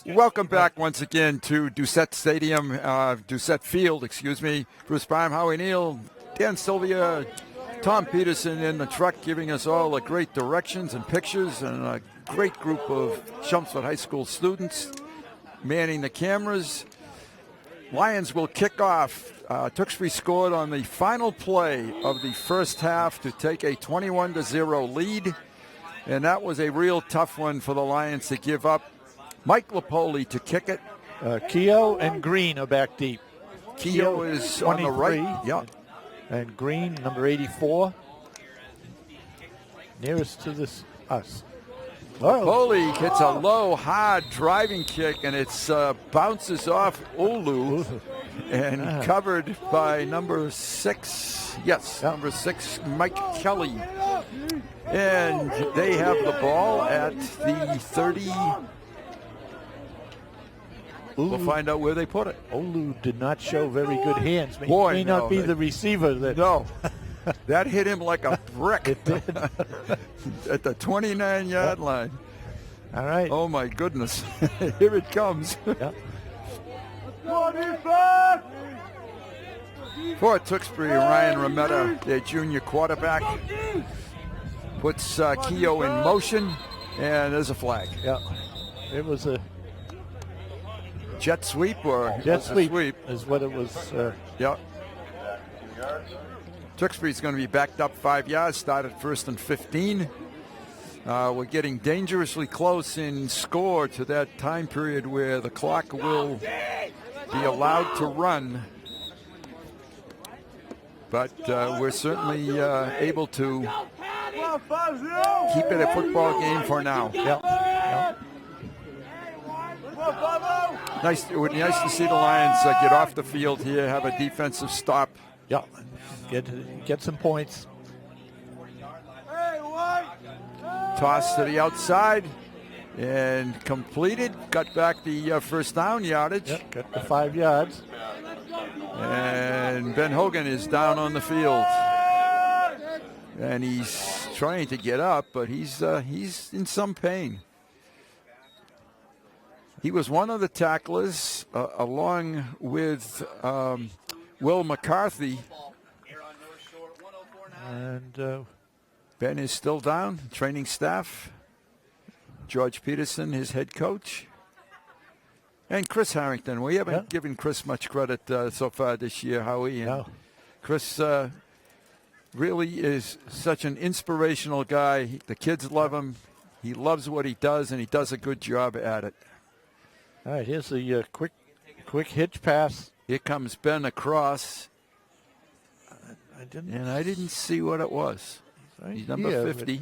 Welcome back once again to Doucette Stadium, Doucette Field, excuse me. Bruce Prime, Howie Neal, Dan Sylvia, Tom Peterson in the truck giving us all the great directions and pictures, and a great group of Chelmsford High School students manning the cameras. Lions will kick off. Tewksbury scored on the final play of the first half to take a 21-0 lead, and that was a real tough one for the Lions to give up. Mike Lapoli to kick it. Keogh and Green are back deep. Keogh is on the right. Yeah. And Green, number 84, nearest to us. Lapoli hits a low, hard driving kick, and it bounces off Olu and covered by number 6. Yes, number 6, Mike Kelly. And they have the ball at the 30. We'll find out where they put it. Olu did not show very good hands. Boy, may not be the receiver. No. That hit him like a brick. It did. At the 29-yard line. All right. Oh, my goodness. Here it comes. Yep. For Tewksbury, Ryan Remetta, their junior quarterback, puts Keogh in motion, and there's a flag. Yeah. It was a jet sweep or jet sweep is what it was. Yeah. Tewksbury's going to be backed up 5 yards, started first and 15. We're getting dangerously close in score to that time period where the clock will be allowed to run. But we're certainly able to keep it a football game for now. Yeah. Nice to see the Lions get off the field here, have a defensive stop. Yeah, get some points. Toss to the outside and completed. Got back the first down yardage. Yep, got the 5 yards. And Ben Hogan is down on the field. And he's trying to get up, but he's in some pain. He was one of the tacklers along with Will McCarthy. And Ben is still down, training staff. George Peterson, his head coach. And Chris Harrington. We haven't given Chris much credit so far this year, Howie. And Chris really is such an inspirational guy. The kids love him. He loves what he does, and he does a good job at it. All right, here's the quick hitch pass. Here comes Ben across. I didn't see what it was. He's number 50.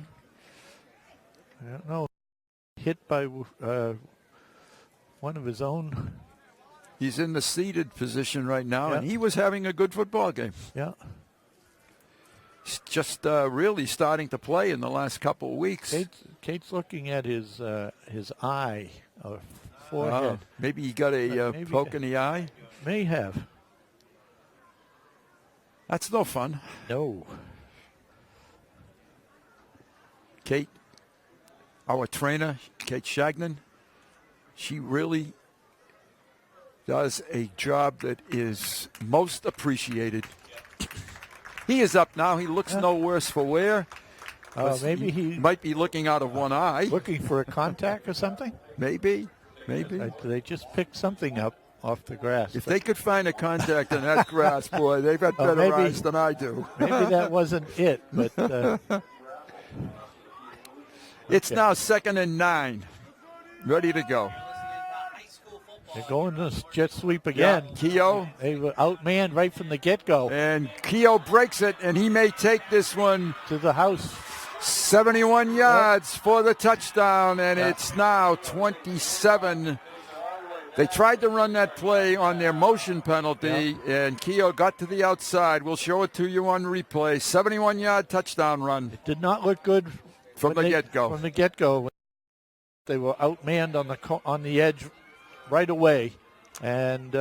I don't know. Hit by one of his own. He's in the seated position right now, and he was having a good football game. Yeah. He's just really starting to play in the last couple of weeks. Kate's looking at his eye or forehead. Maybe he got a poke in the eye. May have. That's no fun. No. Kate, our trainer, Kate Shagnon, she really does a job that is most appreciated. He is up now. He looks no worse for wear. Maybe he might be looking out of one eye. Looking for a contact or something? Maybe. They just picked something up off the grass. If they could find a contact in that grass, boy, they've got better eyes than I do. Maybe that wasn't it, but... It's now 2nd and 9. Ready to go. They're going to jet sweep again. Yeah, Keogh. They were outmanned right from the get-go. And Keogh breaks it, and he may take this one to the house. 71 yards for the touchdown, and it's now 27. They tried to run that play on their motion penalty, and Keogh got to the outside. We'll show it to you on replay. 71-yard touchdown run. It did not look good from the get-go. From the get-go, they were outmanned on the edge right away, and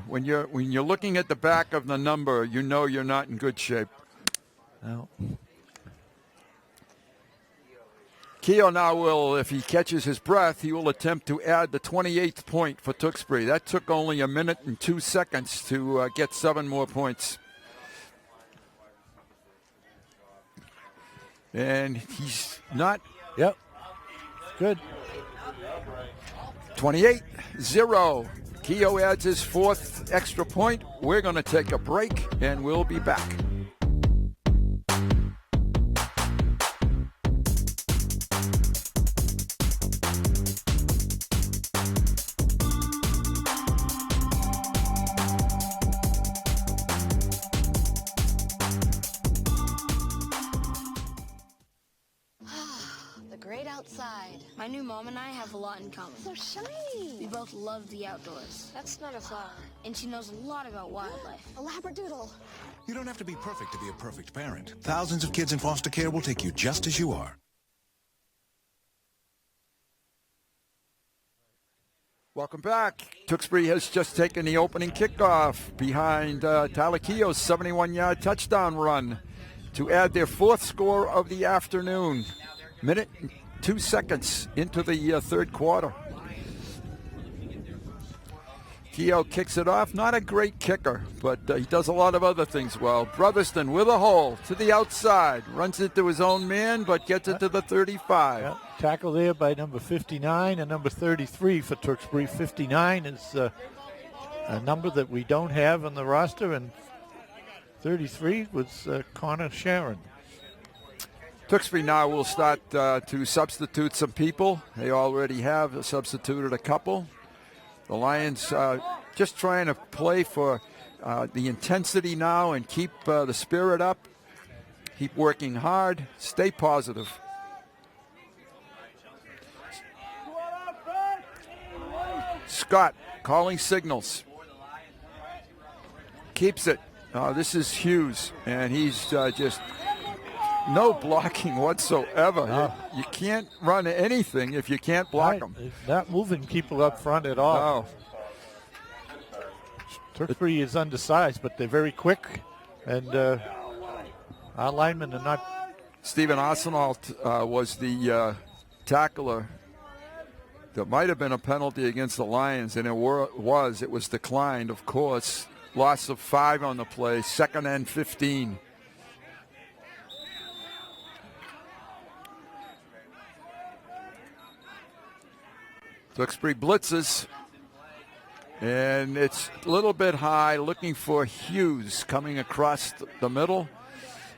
when you're looking at the back of the number, you know you're not in good shape. No. Keogh now will, if he catches his breath, he will attempt to add the 28th point for Tewksbury. That took only a minute and 2 seconds to get 7 more points. And he's not. Yep. Good. 28-0. Keogh adds his 4th extra point. We're going to take a break, and we'll be back. The great outside. My new mom and I have a lot in common. So shiny. We both love the outdoors. That's not a flower. And she knows a lot about wildlife. A labradoodle. You don't have to be perfect to be a perfect parent. Thousands of kids in foster care will take you just as you are. Welcome back. Tewksbury has just taken the opening kickoff behind Tyler Keogh's 71-yard touchdown run to add their 4th score of the afternoon. Minute and 2 seconds into the 3rd quarter. Keogh kicks it off. Not a great kicker, but he does a lot of other things well. Brotherston with a hole to the outside. Runs into his own man, but gets it to the 35. Yep. Tackle there by number 59 and number 33 for Tewksbury. 59 is a number that we don't have on the roster, and 33 was Connor Sharon. Tewksbury now will start to substitute some people. They already have substituted a couple. The Lions just trying to play for the intensity now and keep the spirit up. Keep working hard. Stay positive. Scott calling signals. Keeps it. This is Hughes, and he's just no blocking whatsoever. No. You can't run anything if you can't block them. Not moving people up front at all. No. Tewksbury is undersized, but they're very quick, and our linemen are not. Stephen Arsenault was the tackler. There might have been a penalty against the Lions, and it was declined, of course. Loss of 5 on the play, 2nd and 15. Tewksbury blitzes, and it's a little bit high, looking for Hughes coming across the middle.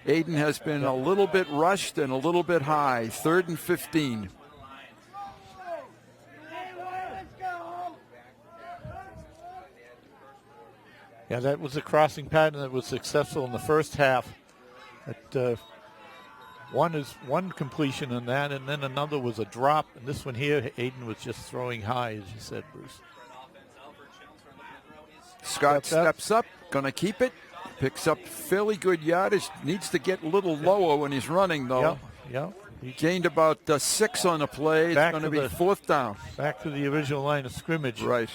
Aiden has been a little bit rushed and a little bit high. 3rd and 15. Yeah, that was a crossing pattern that was successful in the first half. One completion on that, and then another was a drop. And this one here, Aiden was just throwing high, as you said, Bruce. Scott steps up, going to keep it. Picks up fairly good yardage. Needs to get a little lower when he's running, though. Yeah. He gained about 6 on the play. It's going to be 4th down. Back to the original line of scrimmage. Right.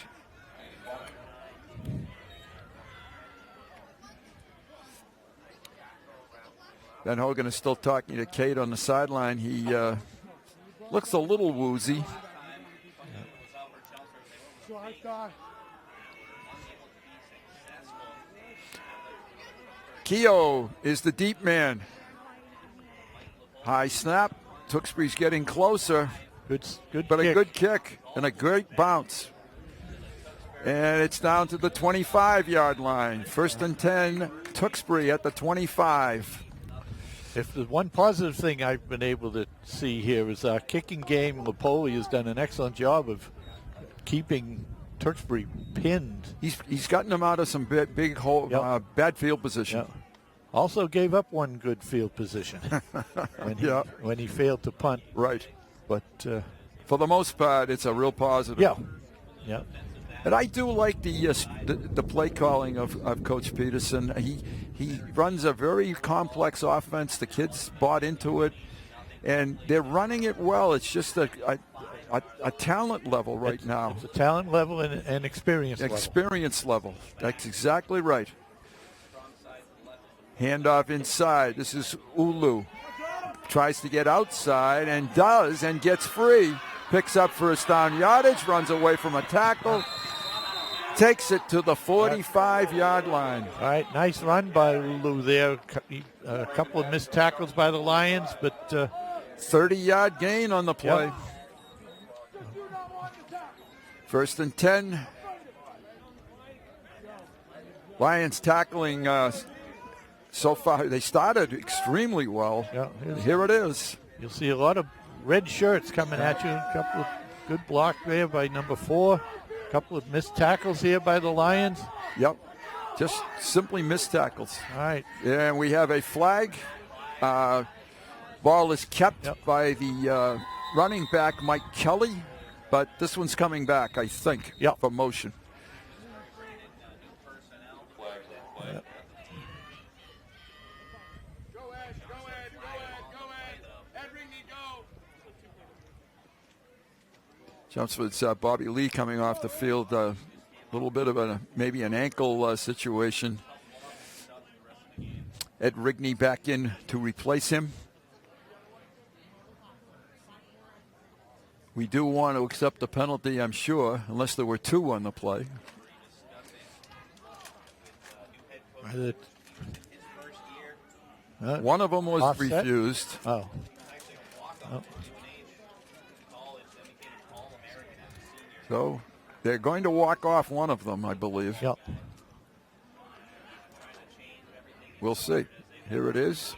Ben Hogan is still talking to Kate on the sideline. He looks a little woozy. Keogh is the deep man. High snap. Tewksbury's getting closer. Good but kick. A good kick and a great bounce. And it's down to the 25-yard line. 1st and 10, Tewksbury at the 25. If there's one positive thing I've been able to see here is our kicking game. Lapoli has done an excellent job of keeping Tewksbury pinned. He's gotten them out of some big hole, bad field position. Yep. Also gave up one good field position when he failed to punt. Right. But for the most part, it's a real positive. Yeah. And I do like the play calling of Coach Peterson. He runs a very complex offense. The kids bought into it, and they're running it well. It's just a talent level now. It's a talent level and experience level. Experience level. That's exactly right. Handoff inside. This is Ulu tries to get outside and does and gets free. Picks up first down yardage, runs away from a tackle, takes it to the 45-yard line. All right, nice run by Lulu there. A couple of missed tackles by the Lions, but 30-yard gain on the play. Yep. First and 10. Lions tackling so far. They started extremely well. Yeah, here it is. You'll see a lot of red shirts coming at you. A couple of good block there by number 4. A couple of missed tackles here by the Lions. Yep. Just simply missed tackles. All right. And we have a flag. Ball is kept by the running back, Mike Kelly. But this one's coming back, I think, for motion. Yep. Chelmsford's Bobby Lee coming off the field. A little bit of maybe an ankle situation. Ed Rigney back in to replace him. We do want to accept the penalty, I'm sure, unless there were 2 on the play. One of them was offset? refused. Oh. So they're going to walk off one of them, I believe. Yep. We'll see. Here it is.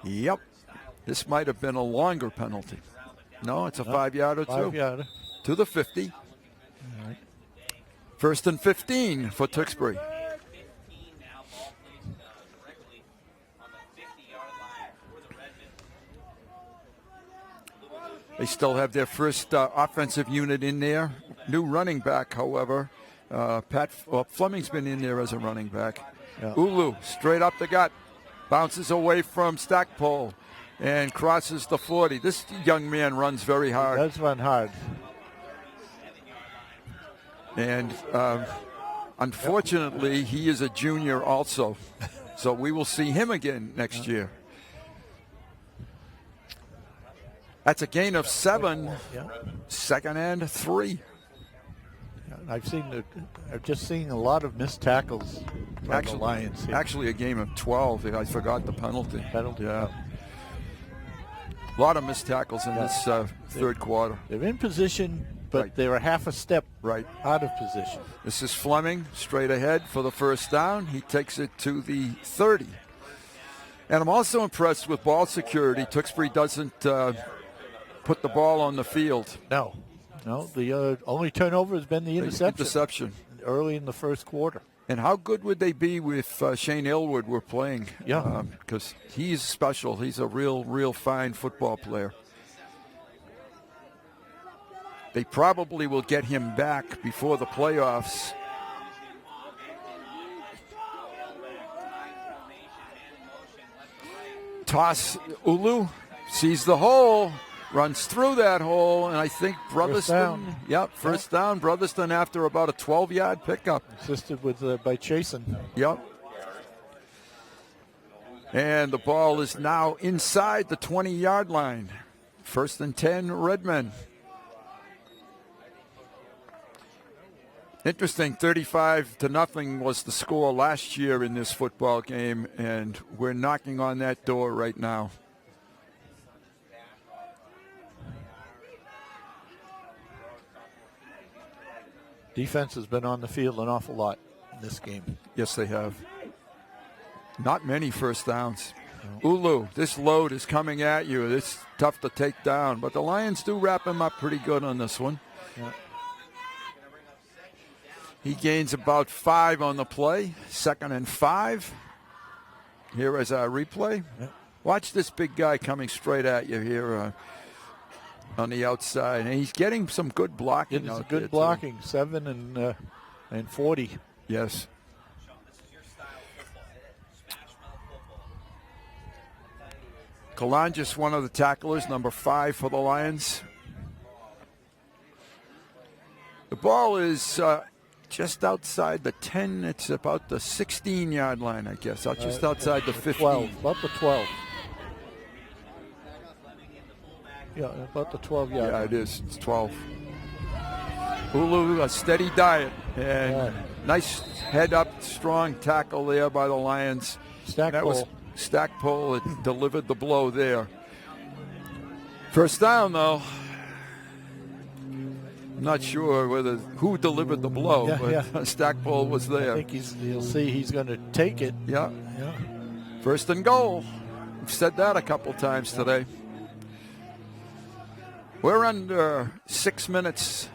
Yep. This might have been a longer penalty. No, it's a 5-yarder too. 5-yarder. To the 50. All right. First and 15 for Tewksbury. They still have their first offensive unit in there. New running back, however. Fleming's been in there as a running back. Yeah. Ulu, straight up the gut. Bounces away from Stackpole and crosses the 40. This young man runs very hard. He does run hard. And unfortunately, he is a junior also. So we will see him again next year. That's a gain of 7. Yeah. Second and 3. I've just seen a lot of missed tackles by the Lions here. Actually, a game of 12. I forgot the penalty. Yeah. A lot of missed tackles in this third quarter. They're in position, but they're a half a step out of position. This is Fleming straight ahead for the first down. He takes it to the 30. And I'm also impressed with ball security. Tewksbury doesn't put the ball on the field. No, the only turnover has been the interception. Early in the first quarter. And how good would they be if Shane Aylward were playing? Yeah. Because he's special. He's a real fine football player. They probably will get him back before the playoffs. Toss, Ulu sees the hole, runs through that hole, and I think Brotherston. First down. Brotherston after about a 12-yard pickup. Assisted with by Chasen. Yep. And the ball is now inside the 20-yard line. First and 10, Redmen. Interesting, 35-0 was the score last year in this football game, and we're knocking on that door right now. Defense has been on the field an awful lot in this game. Yes, they have. Not many first downs. No. Ulu, this load is coming at you. It's tough to take down, but the Lions do wrap him up pretty good on this one. Yeah. He gains about 5 on the play. Second and 5. Here is our replay. Yeah. Watch this big guy coming straight at you here on the outside. And he's getting some good blocking. It's good blocking, 7 and 40. Yes. Kalangis, one of the tacklers, number 5 for the Lions. The ball is just outside the 10. It's about the 16-yard line, I guess. Just outside the 15. 12, about the 12. Yeah, about the 12-yard line. Yeah, it is. It's 12. Ulu, a steady diet. And nice head-up, strong tackle there by the Lions. Stackpole had delivered the blow there. First down, though. I'm not sure who delivered the blow, but Stackpole was there. I think you'll see he's going to take it. Yeah. First and goal. We've said that a couple times today. We're under 6 minutes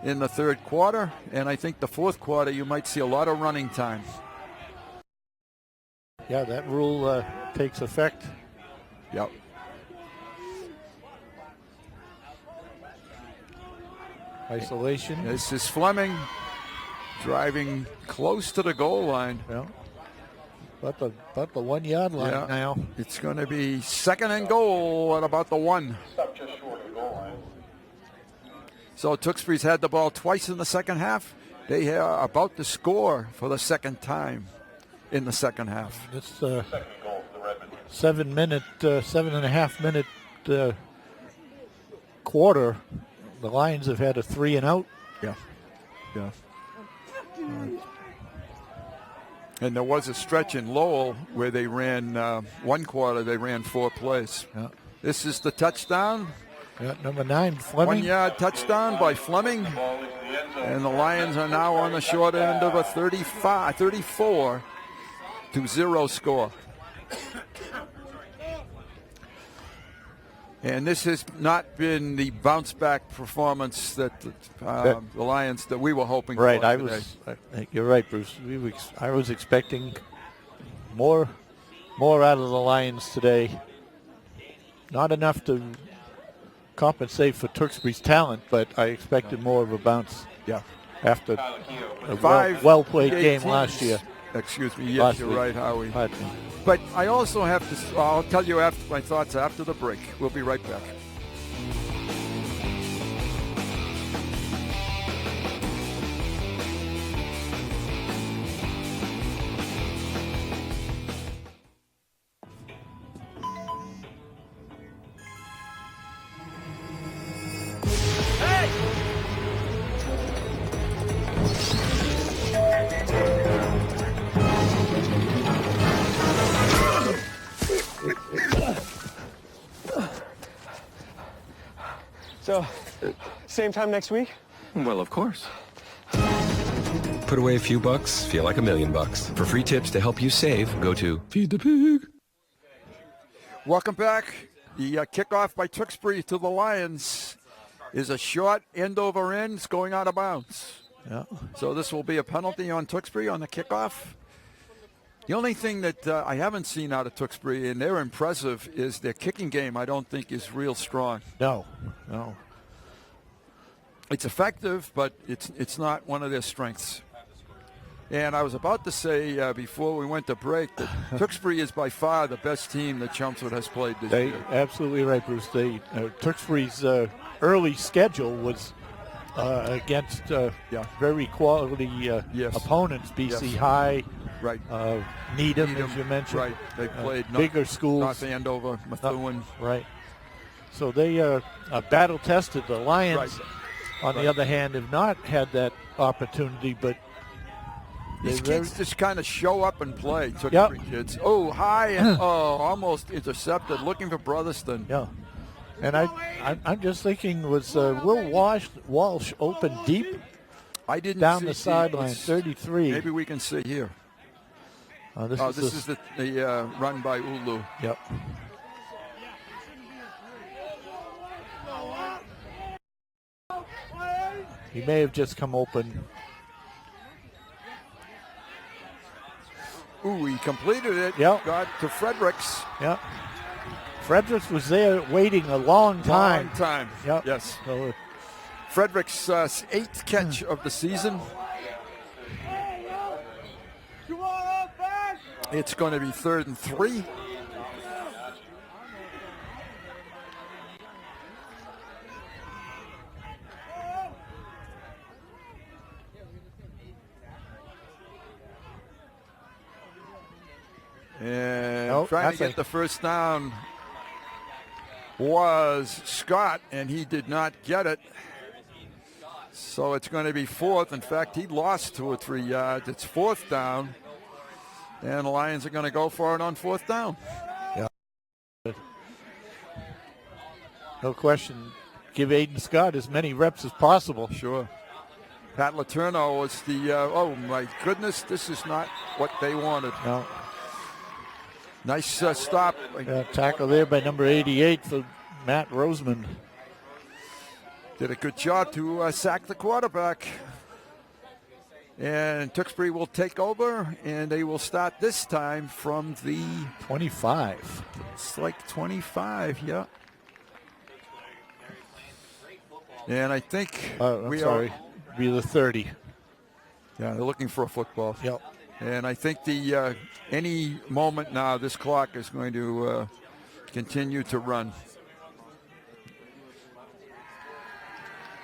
in the third quarter, and I think the fourth quarter you might see a lot of running time. Yeah, that rule takes effect. Yep. Isolation. This is Fleming driving close to the goal line. Yeah. About the 1 yard line now. It's going to be second and goal at about the 1. Stop just short of the goal line. So Tewksbury's had the ball twice in the second half. They are about to score for the second time in the second half. It's Second goal for the Redmen. 7.5 minute quarter. The Lions have had a 3 and out. Yeah. And there was a stretch in Lowell where they ran one quarter, they ran 4 plays. Yeah. This is the touchdown. Yeah, number 9, Fleming. 1 yard touchdown by Fleming. And the Lions are now on the short end of a 34-0 score. And this has not been the bounce-back performance that the Lions that we were hoping for today. You're right, Bruce. I was expecting more out of the Lions today. Not enough to compensate for Tewksbury's talent, but I expected more of a bounce. Yeah. After a well-played game last year. Excuse me. Yes, you're right, Howie. But I also have to. I'll tell you my thoughts after the break. We'll be right back. So, same time next week? Well, of course. Put away a few bucks, feel like $1 million. For free tips to help you save, go to Feed the Pig. Welcome back. The kickoff by Tewksbury to the Lions is a short end over end. It's going out of bounds. Yeah. So this will be a penalty on Tewksbury on the kickoff. The only thing that I haven't seen out of Tewksbury, and they're impressive, is their kicking game I don't think is real strong. No. It's effective, but it's not one of their strengths. And I was about to say before we went to break that Tewksbury is by far the best team that Chelmsford has played this year. Absolutely right, Bruce. Tewksbury's early schedule was against very quality opponents, BC High, right? Needham, as you mentioned. Right. They played bigger schools. North Andover, Methuen. Right. So they are battle-tested. The Lions, on the other hand, have not had that opportunity, but these kids just kind of show up and play. Tewksbury kids. Oh, high and almost intercepted, looking for Brotherston. Yeah. And I'm just thinking, was Will Walsh open deep? I didn't down see the sideline, 33. Maybe we can see here. This is the run by Ulu. Yep. He may have just come open. Ooh, he completed it. Yep. Got to Fredericks. Yep. Fredericks was there waiting a long time. Long time. Yep. Yes. So, Fredericks' 8th catch of the season. It's going to be 3rd and 3. And trying to get the first down was Scott, and he did not get it. So it's going to be fourth. In fact, he lost 2 or 3 yards. It's fourth down, and the Lions are going to go for it on fourth down. Yeah. No question. Give Aiden Scott as many reps as possible. Sure. Pat Letourneau was the, oh my goodness, this is not what they wanted. No. Nice stop. Tackle there by number 88 for Matt Roseman. Did a good job to sack the quarterback. And Tewksbury will take over, and they will start this time from the 25. It's like 25, yeah. And I think be the 30. Yeah, they're looking for a football. Yep. And I think the any moment now, this clock is going to continue to run.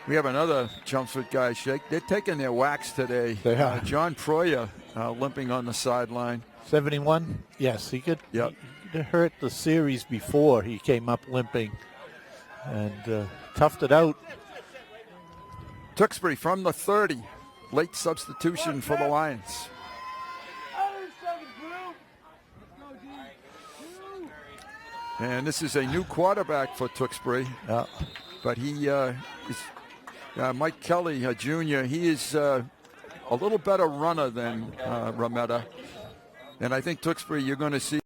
We have another Chelmsford guy, Shake. They're taking their whacks today. They are. John Proyer limping on the sideline. 71? Yes, he could. Yep. He could hurt the series before he came up limping and toughed it out. Tewksbury from the 30. Late substitution for the Lions. And this is a new quarterback for Tewksbury. Yeah. But he is Mike Kelly, Jr., he is a little better runner than Rametta. And I think Tewksbury, you're going to see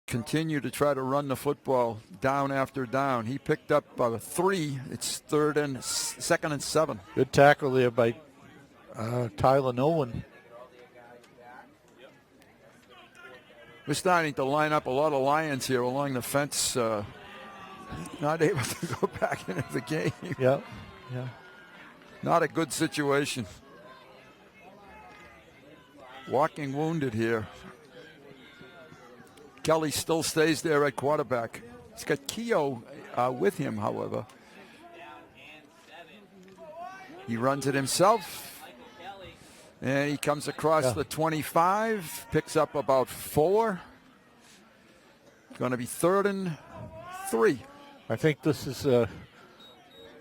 continue to try to run the football down after down. He picked up 3. It's second and 7. Good tackle there by Tyler Nolan. We're starting to line up a lot of Lions here along the fence. Not able to go back into the game. Yeah, yeah. Not a good situation. Walking wounded here. Kelly still stays there at quarterback. He's got Keogh with him, however. He runs it himself. And he comes across the 25, picks up about 4. It's going to be 3rd and 3. I think this is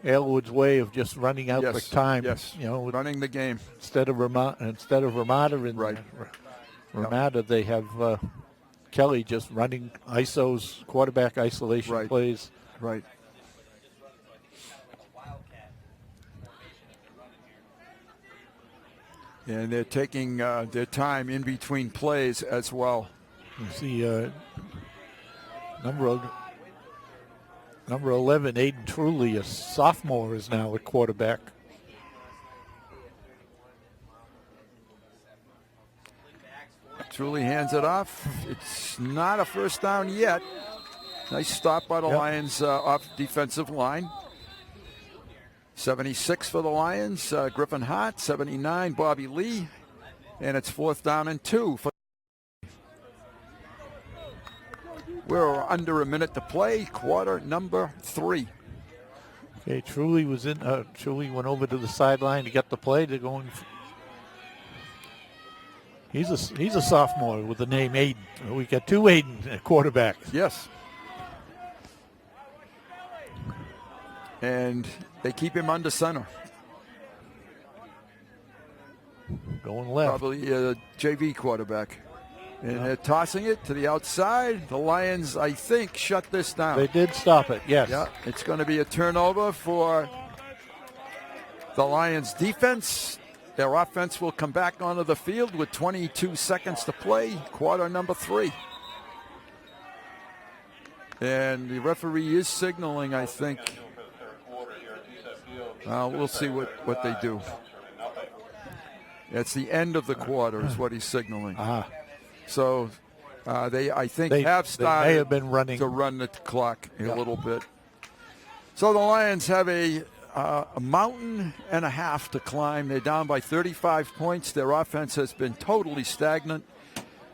Aylwood's way of just running out the time. Yes, you know, running the game. Instead of Ramada and Ramada, they have Kelly just running ISOs, quarterback isolation plays. Right. And they're taking their time in between plays as well. You see number 11, Aiden Truly, a sophomore, is now at quarterback. Truly hands it off. It's not a first down yet. Nice stop by the Lions off defensive line. 76 for the Lions, Griffin Hart. 79, Bobby Lee. And it's 4th down and 2. We're under a minute to play, quarter number 3. Okay, Truly was in. Truly went over to the sideline to get the play. They're going. He's a sophomore with the name Aiden. We got 2 Aiden at quarterback. Yes. And they keep him under center. Going left. Probably a JV quarterback. And they're tossing it to the outside. The Lions, I think, shut this down. They did stop it, yes. Yeah, it's going to be a turnover for the Lions defense. Their offense will come back onto the field with 22 seconds to play, quarter number 3. And the referee is signaling, I think. We'll see what they do. It's the end of the quarter is what he's signaling. So they, I think, have started they may have been running to run the clock a little bit. So the Lions have a mountain and a half to climb. They're down by 35 points. Their offense has been totally stagnant,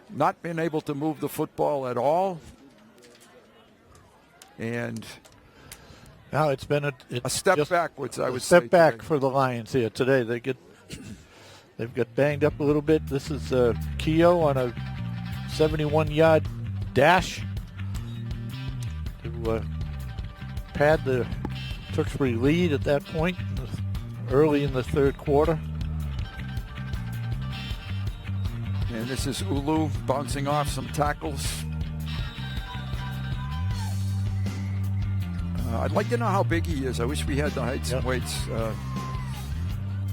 not been able to move the football at all. And now it's been a step backwards, I would say. A step back for the Lions here today. They've got banged up a little bit. This is Keogh on a 71-yard dash to pad the Tewksbury lead at that point, early in the third quarter. And this is Ulu bouncing off some tackles. I'd like to know how big he is. I wish we had the heights and weights.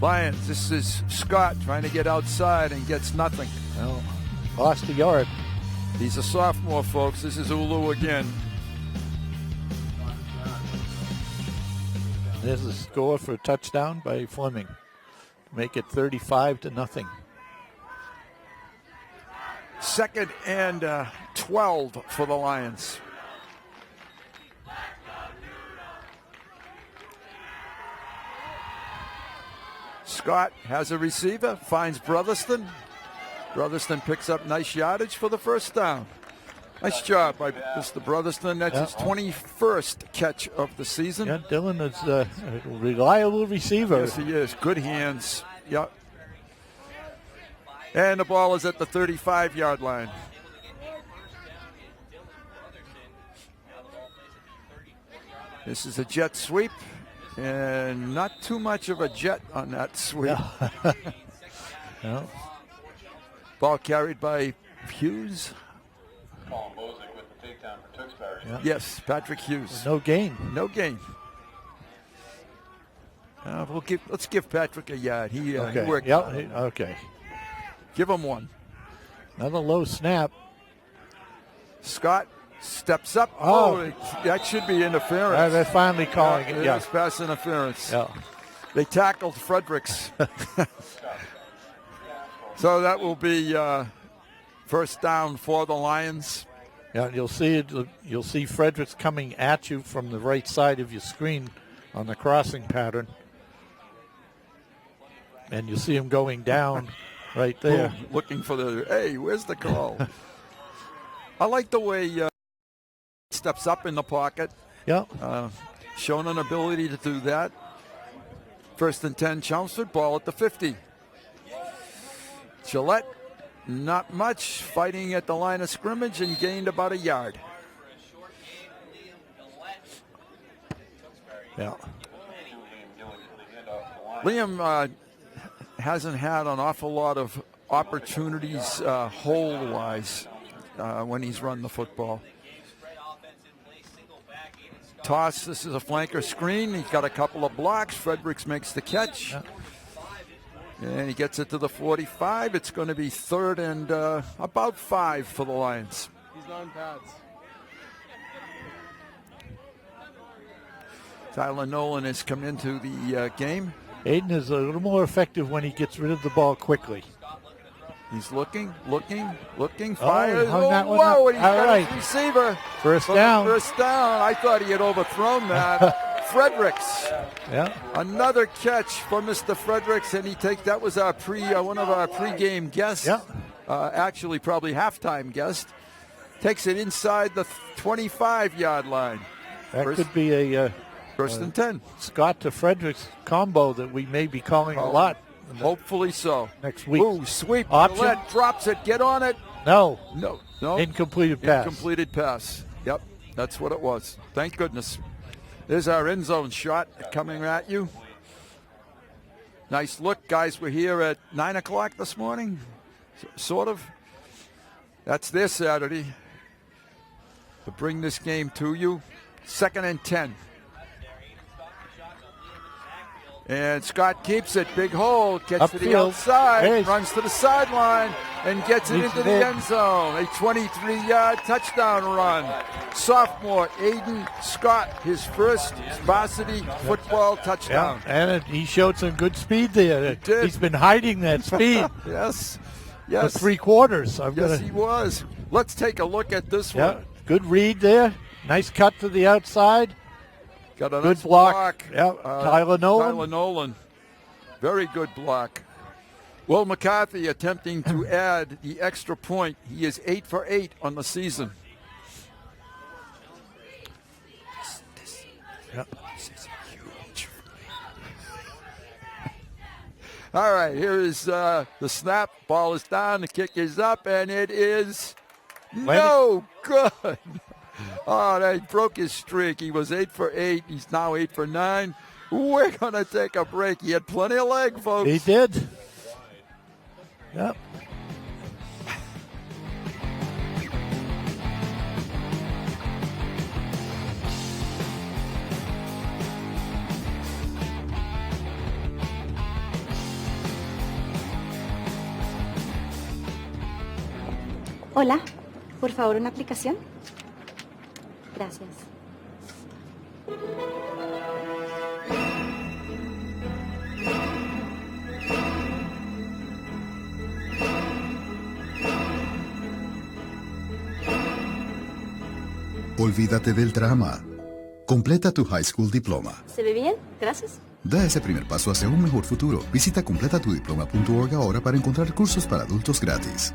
Lions, this is Scott trying to get outside and gets nothing. Well, lost a yard. He's a sophomore, folks. This is Ulu again. There's a score for a touchdown by Fleming. Make it 35-0. 2nd and 12 for the Lions. Scott has a receiver, finds Brotherston. Brotherston picks up nice yardage for the first down. Nice job by Mr. Brotherston. That's his 21st catch of the season. Yeah, Dylan is a reliable receiver. Yes, he is. Good hands. Yep. And the ball is at the 35-yard line. This is a jet sweep, and not too much of a jet on that sweep. Yeah. Ball carried by Hughes. Colin Bozick with the takedown for Tewksbury. Yeah. Yes, Patrick Hughes. No gain. No gain. Let's give Patrick a yard. He worked. Yep. Okay. Give him one. Another low snap. Scott steps up. Oh. That should be interference. They're finally calling it. Yes, pass interference. Yeah. They tackled Fredericks. So that will be first down for the Lions. Yeah, you'll see it. You'll see Fredericks coming at you from the right side of your screen on the crossing pattern, and you see him going down right there. Looking for hey, where's the call? I like the way steps up in the pocket. Yeah. Shown an ability to do that. 1st and 10, Chelmsford, ball at the 50. Gillette, not much, fighting at the line of scrimmage and gained about a yard. Yeah. Liam hasn't had an awful lot of opportunities hole-wise when he's run the football. Toss, this is a flanker screen. He's got a couple of blocks. Fredericks makes the catch. Yeah. And he gets it to the 45. It's going to be 3rd and about 5 for the Lions. He's not in pads. Tyler Nolan has come into the game. Aiden is a little more effective when he gets rid of the ball quickly. He's looking, fires. Hung that one whoa, up. and he's got All right. his receiver. First down. First down. I thought he had overthrown that. Fredericks. Yeah. Another catch for Mr. Fredericks, and that was our one of our pregame guests. Yeah. Actually, probably halftime guest. Takes it inside the 25-yard line. That could be a 1st and 10. Scott to Fredericks combo that we may be calling a lot. Hopefully so. Next week. Ooh, sweep. Option. Gillette drops it. Get on it. No. Incompleted pass. Incompleted pass. Yep, that's what it was. Thank goodness. There's our end zone shot coming at you. Nice look, guys. We're here at 9 o'clock this morning, sort of. That's their Saturday to bring this game to you. 2nd and 10. And Scott keeps it. Big hole. Gets to the Upfield. outside. Runs to the sideline and gets it into the end zone. A 23-yard touchdown run. Sophomore Aiden Scott, his first varsity football touchdown. Yeah, and he showed some good speed there. He did. He's been hiding that speed. Yes. For 3 quarters. He was. Let's take a look at this Yeah, one. good read there. Nice cut to the outside. Got a Good nice block. Yeah, Tyler Nolan. Tyler Nolan. Very good block. Will McCarthy attempting to add the extra point. He is 8 for 8 on the season. Yep. All right, here is the snap. Ball is down. The kick is up, and it is No good. Oh, they broke his streak. He was 8 for 8. He's now 8 for 9. We're going to take a break. He had plenty of leg, folks. He did. Yep. Hola, por favor, una aplicación. Gracias. Olvídate del drama. Completa tu high school diploma. ¿Se ve bien? Gracias. Da ese primer paso hacia un mejor futuro. Visita completatudiploma.org ahora para encontrar cursos para adultos gratis.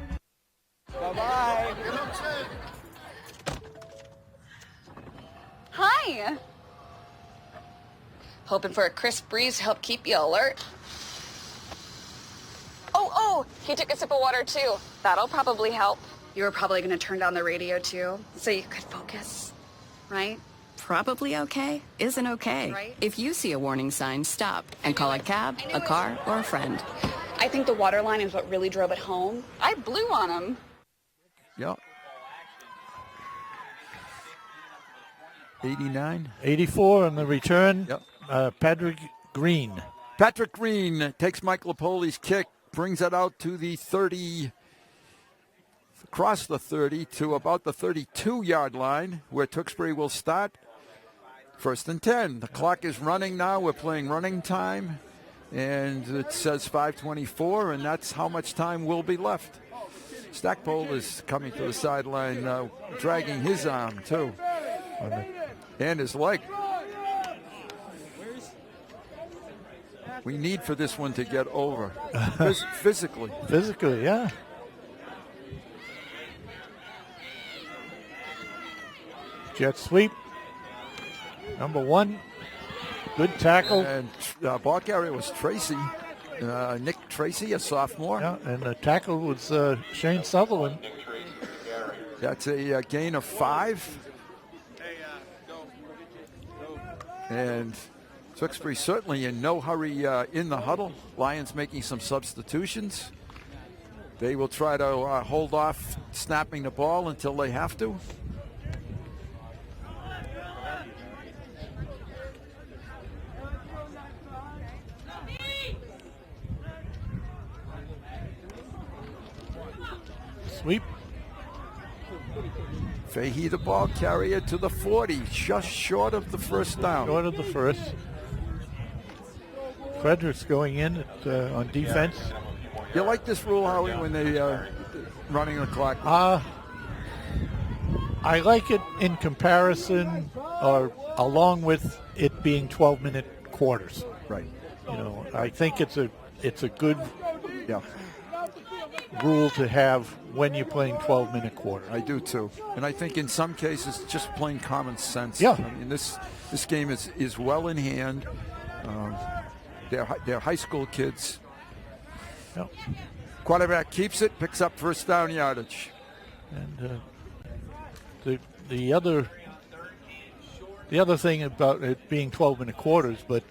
Hi. Hoping for a crisp breeze to help keep you alert. Oh, he took a sip of water too. That'll probably help. You were probably going to turn down the radio too, so you could focus, right? Probably okay isn't okay. Right. If you see a warning sign, stop and call a cab, a car, or a friend. I think the water line is what really drove it home. I blew on him. Yep. 89. 84 on the return. Yep. Patrick Green. Patrick Green takes Mike Lepoli's kick, brings it out to the 30, across the 30 to about the 32-yard line, where Tewksbury will start. 1st and 10. The clock is running now. We're playing running time, and it says 5:24, and that's how much time will be left. Stackpole is coming to the sideline, dragging his arm, too, and his leg. We need for this one to get over, physically. Physically, yeah. Jet sweep. Number 1. Good tackle. And ball carrier was Tracy. Nick Tracy, a sophomore. Yeah, and the tackle was Shane Sutherland. That's a gain of 5. And Tewksbury certainly in no hurry in the huddle. Lions making some substitutions. They will try to hold off snapping the ball until they have to. Sweep. Fahey, the ball carrier, to the 40, just short of the first down. Short of the first. Fredericks going in on defense. You like this rule, Howie, when they running the clock? I like it in comparison, or along with it being 12-minute quarters. Right. You know, I think it's a good rule to have when you're playing 12-minute quarters. I do too, and I think in some cases just plain common sense. Yeah. I mean, this game is well in hand. They're high school kids. Yep. Quarterback keeps it, picks up first down yardage. And the other thing about it being 12-minute quarters, but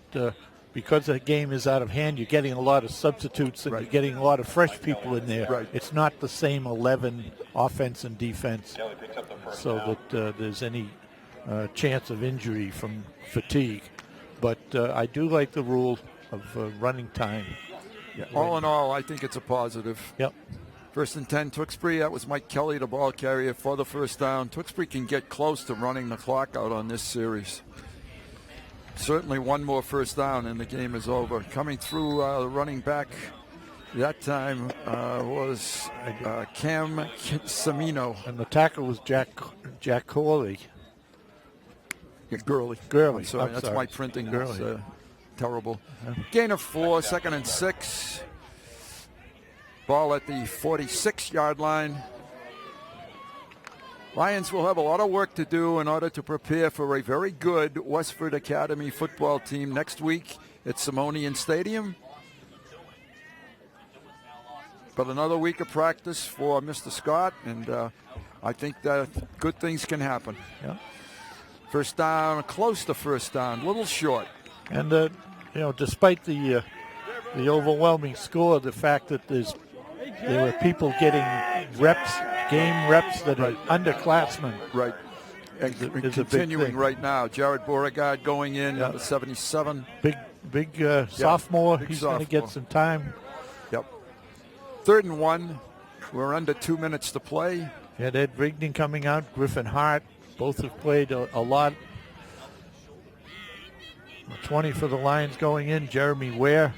because the game is out of hand, you're getting a lot of substitutes and you're getting a lot of fresh people in there. Right. It's not the same 11 offense and defense, so that there's any chance of injury from fatigue. But I do like the rule of running time. Yeah. All in all, I think it's a positive. Yep. 1st and 10, Tewksbury. That was Mike Kelly, the ball carrier, for the first down. Tewksbury can get close to running the clock out on this series. Certainly one more first down and the game is over. Coming through the running back that time was Cam Semino. And the tackle was Jack Corley. Yeah, Gurley. Gurley. I'm sorry, I'm that's sorry. my printing. Gurley. That's terrible. Gain of 4, 2nd and 6. Ball at the 46-yard line. Lions will have a lot of work to do in order to prepare for a very good Westford Academy football team next week at Simonian Stadium. But another week of practice for Mr. Scott, and I think that good things can happen. Yeah. First down, close to first down, a little short. And despite the overwhelming score, the fact that there were people getting game reps that are underclassmen. Right. And continuing right now. Jared Beauregard going in, number 77. Big sophomore. Big He's going to get some time. Yep. 3rd and 1. We're under 2 minutes to play. Had Ed Rigdon coming out, Griffin Hart. Both have played a lot. 20 for the Lions going in, Jeremy Ware.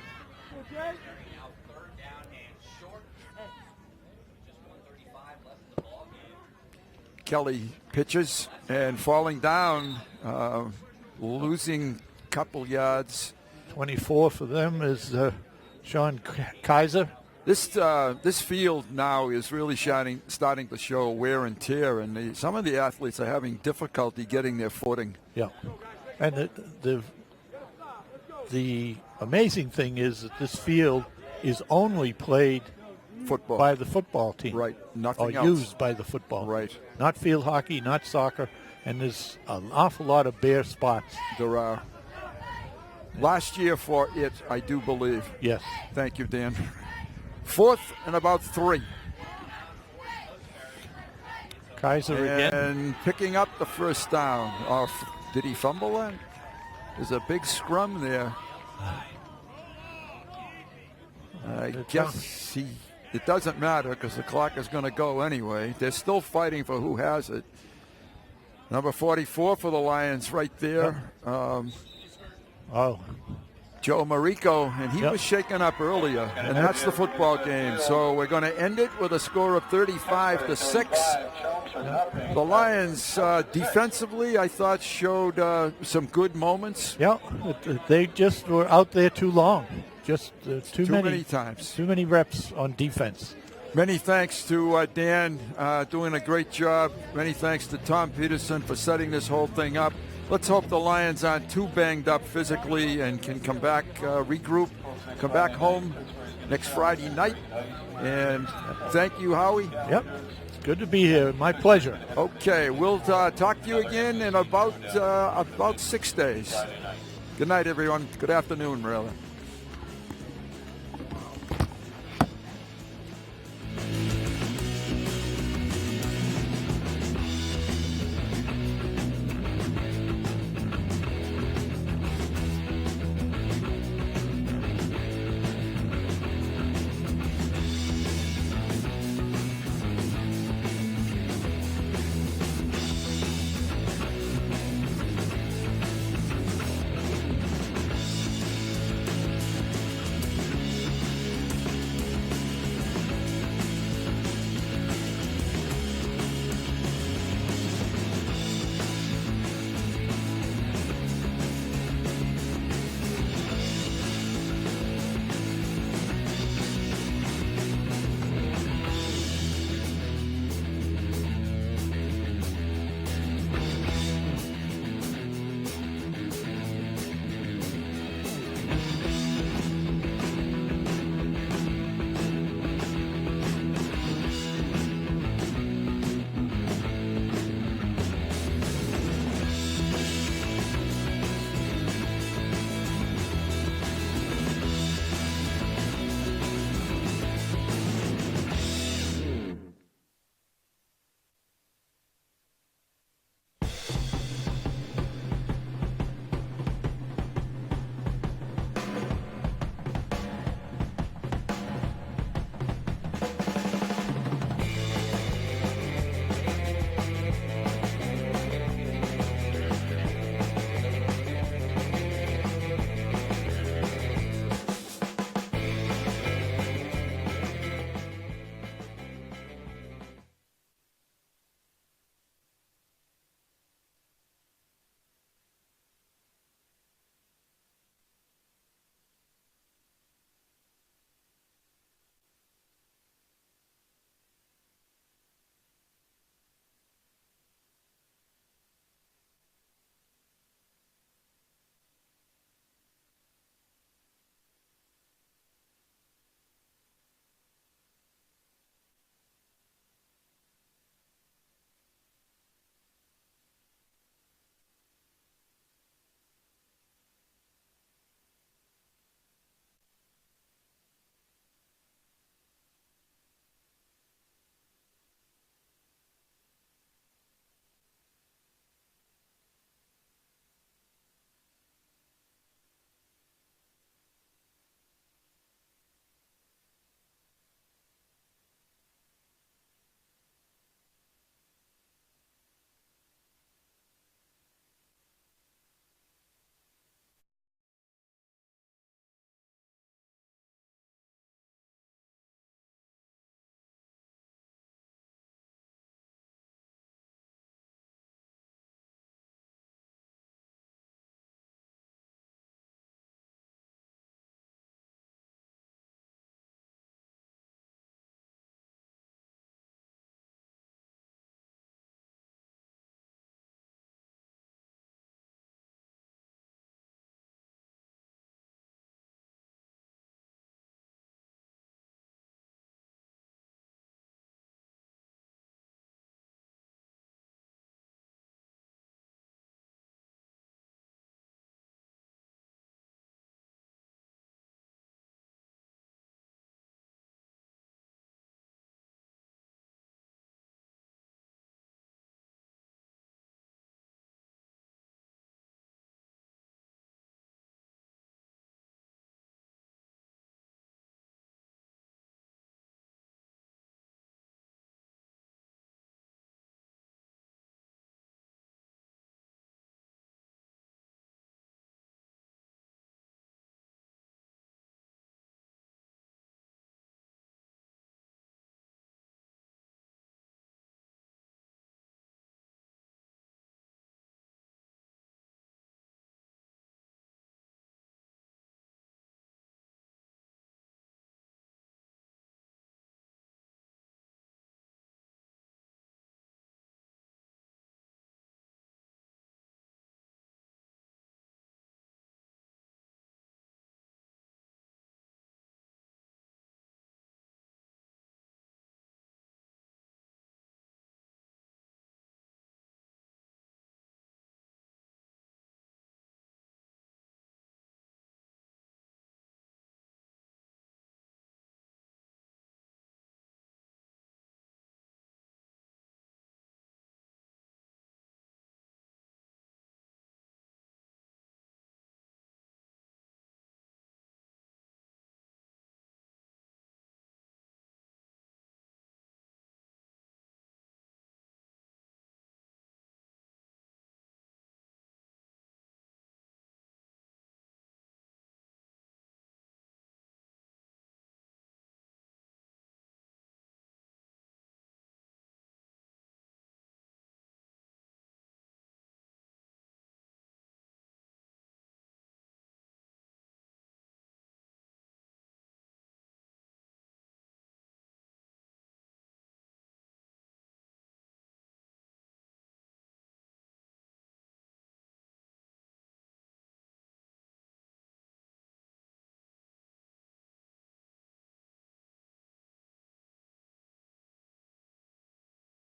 Kelly pitches and falling down, losing a couple yards. 24 for them is Sean Kaiser. This field now is really starting to show wear and tear, and some of the athletes are having difficulty getting their footing. Yeah, and the amazing thing is that this field is only played football by the football team, right? Nothing or else. used by the football, right? Not field hockey, not soccer, and there's an awful lot of bare spots. There are. Last year for it, I do believe. Yes. Thank you, Dan. 4th and about 3. Kaiser again. And picking up the first down. Oh, did he fumble that? There's a big scrum there. I guess it doesn't matter because the clock is going to go anyway. They're still fighting for who has it. Number 44 for the Lions right there. Joe Marico, and he was shaken up earlier, and that's the football game. So we're going to end it with a score of 35-6. The Lions defensively, I thought, showed some good moments. Yeah, they just were out there too long. Just too many times. Too many reps on defense. Many thanks to Dan doing a great job. Many thanks to Tom Peterson for setting this whole thing up. Let's hope the Lions aren't too banged up physically and can come back, regroup, come back home next Friday night. And thank you, Howie. Yep. It's good to be here. My pleasure. Okay. We'll talk to you again in about 6 days. Good night, everyone. Good afternoon, rather.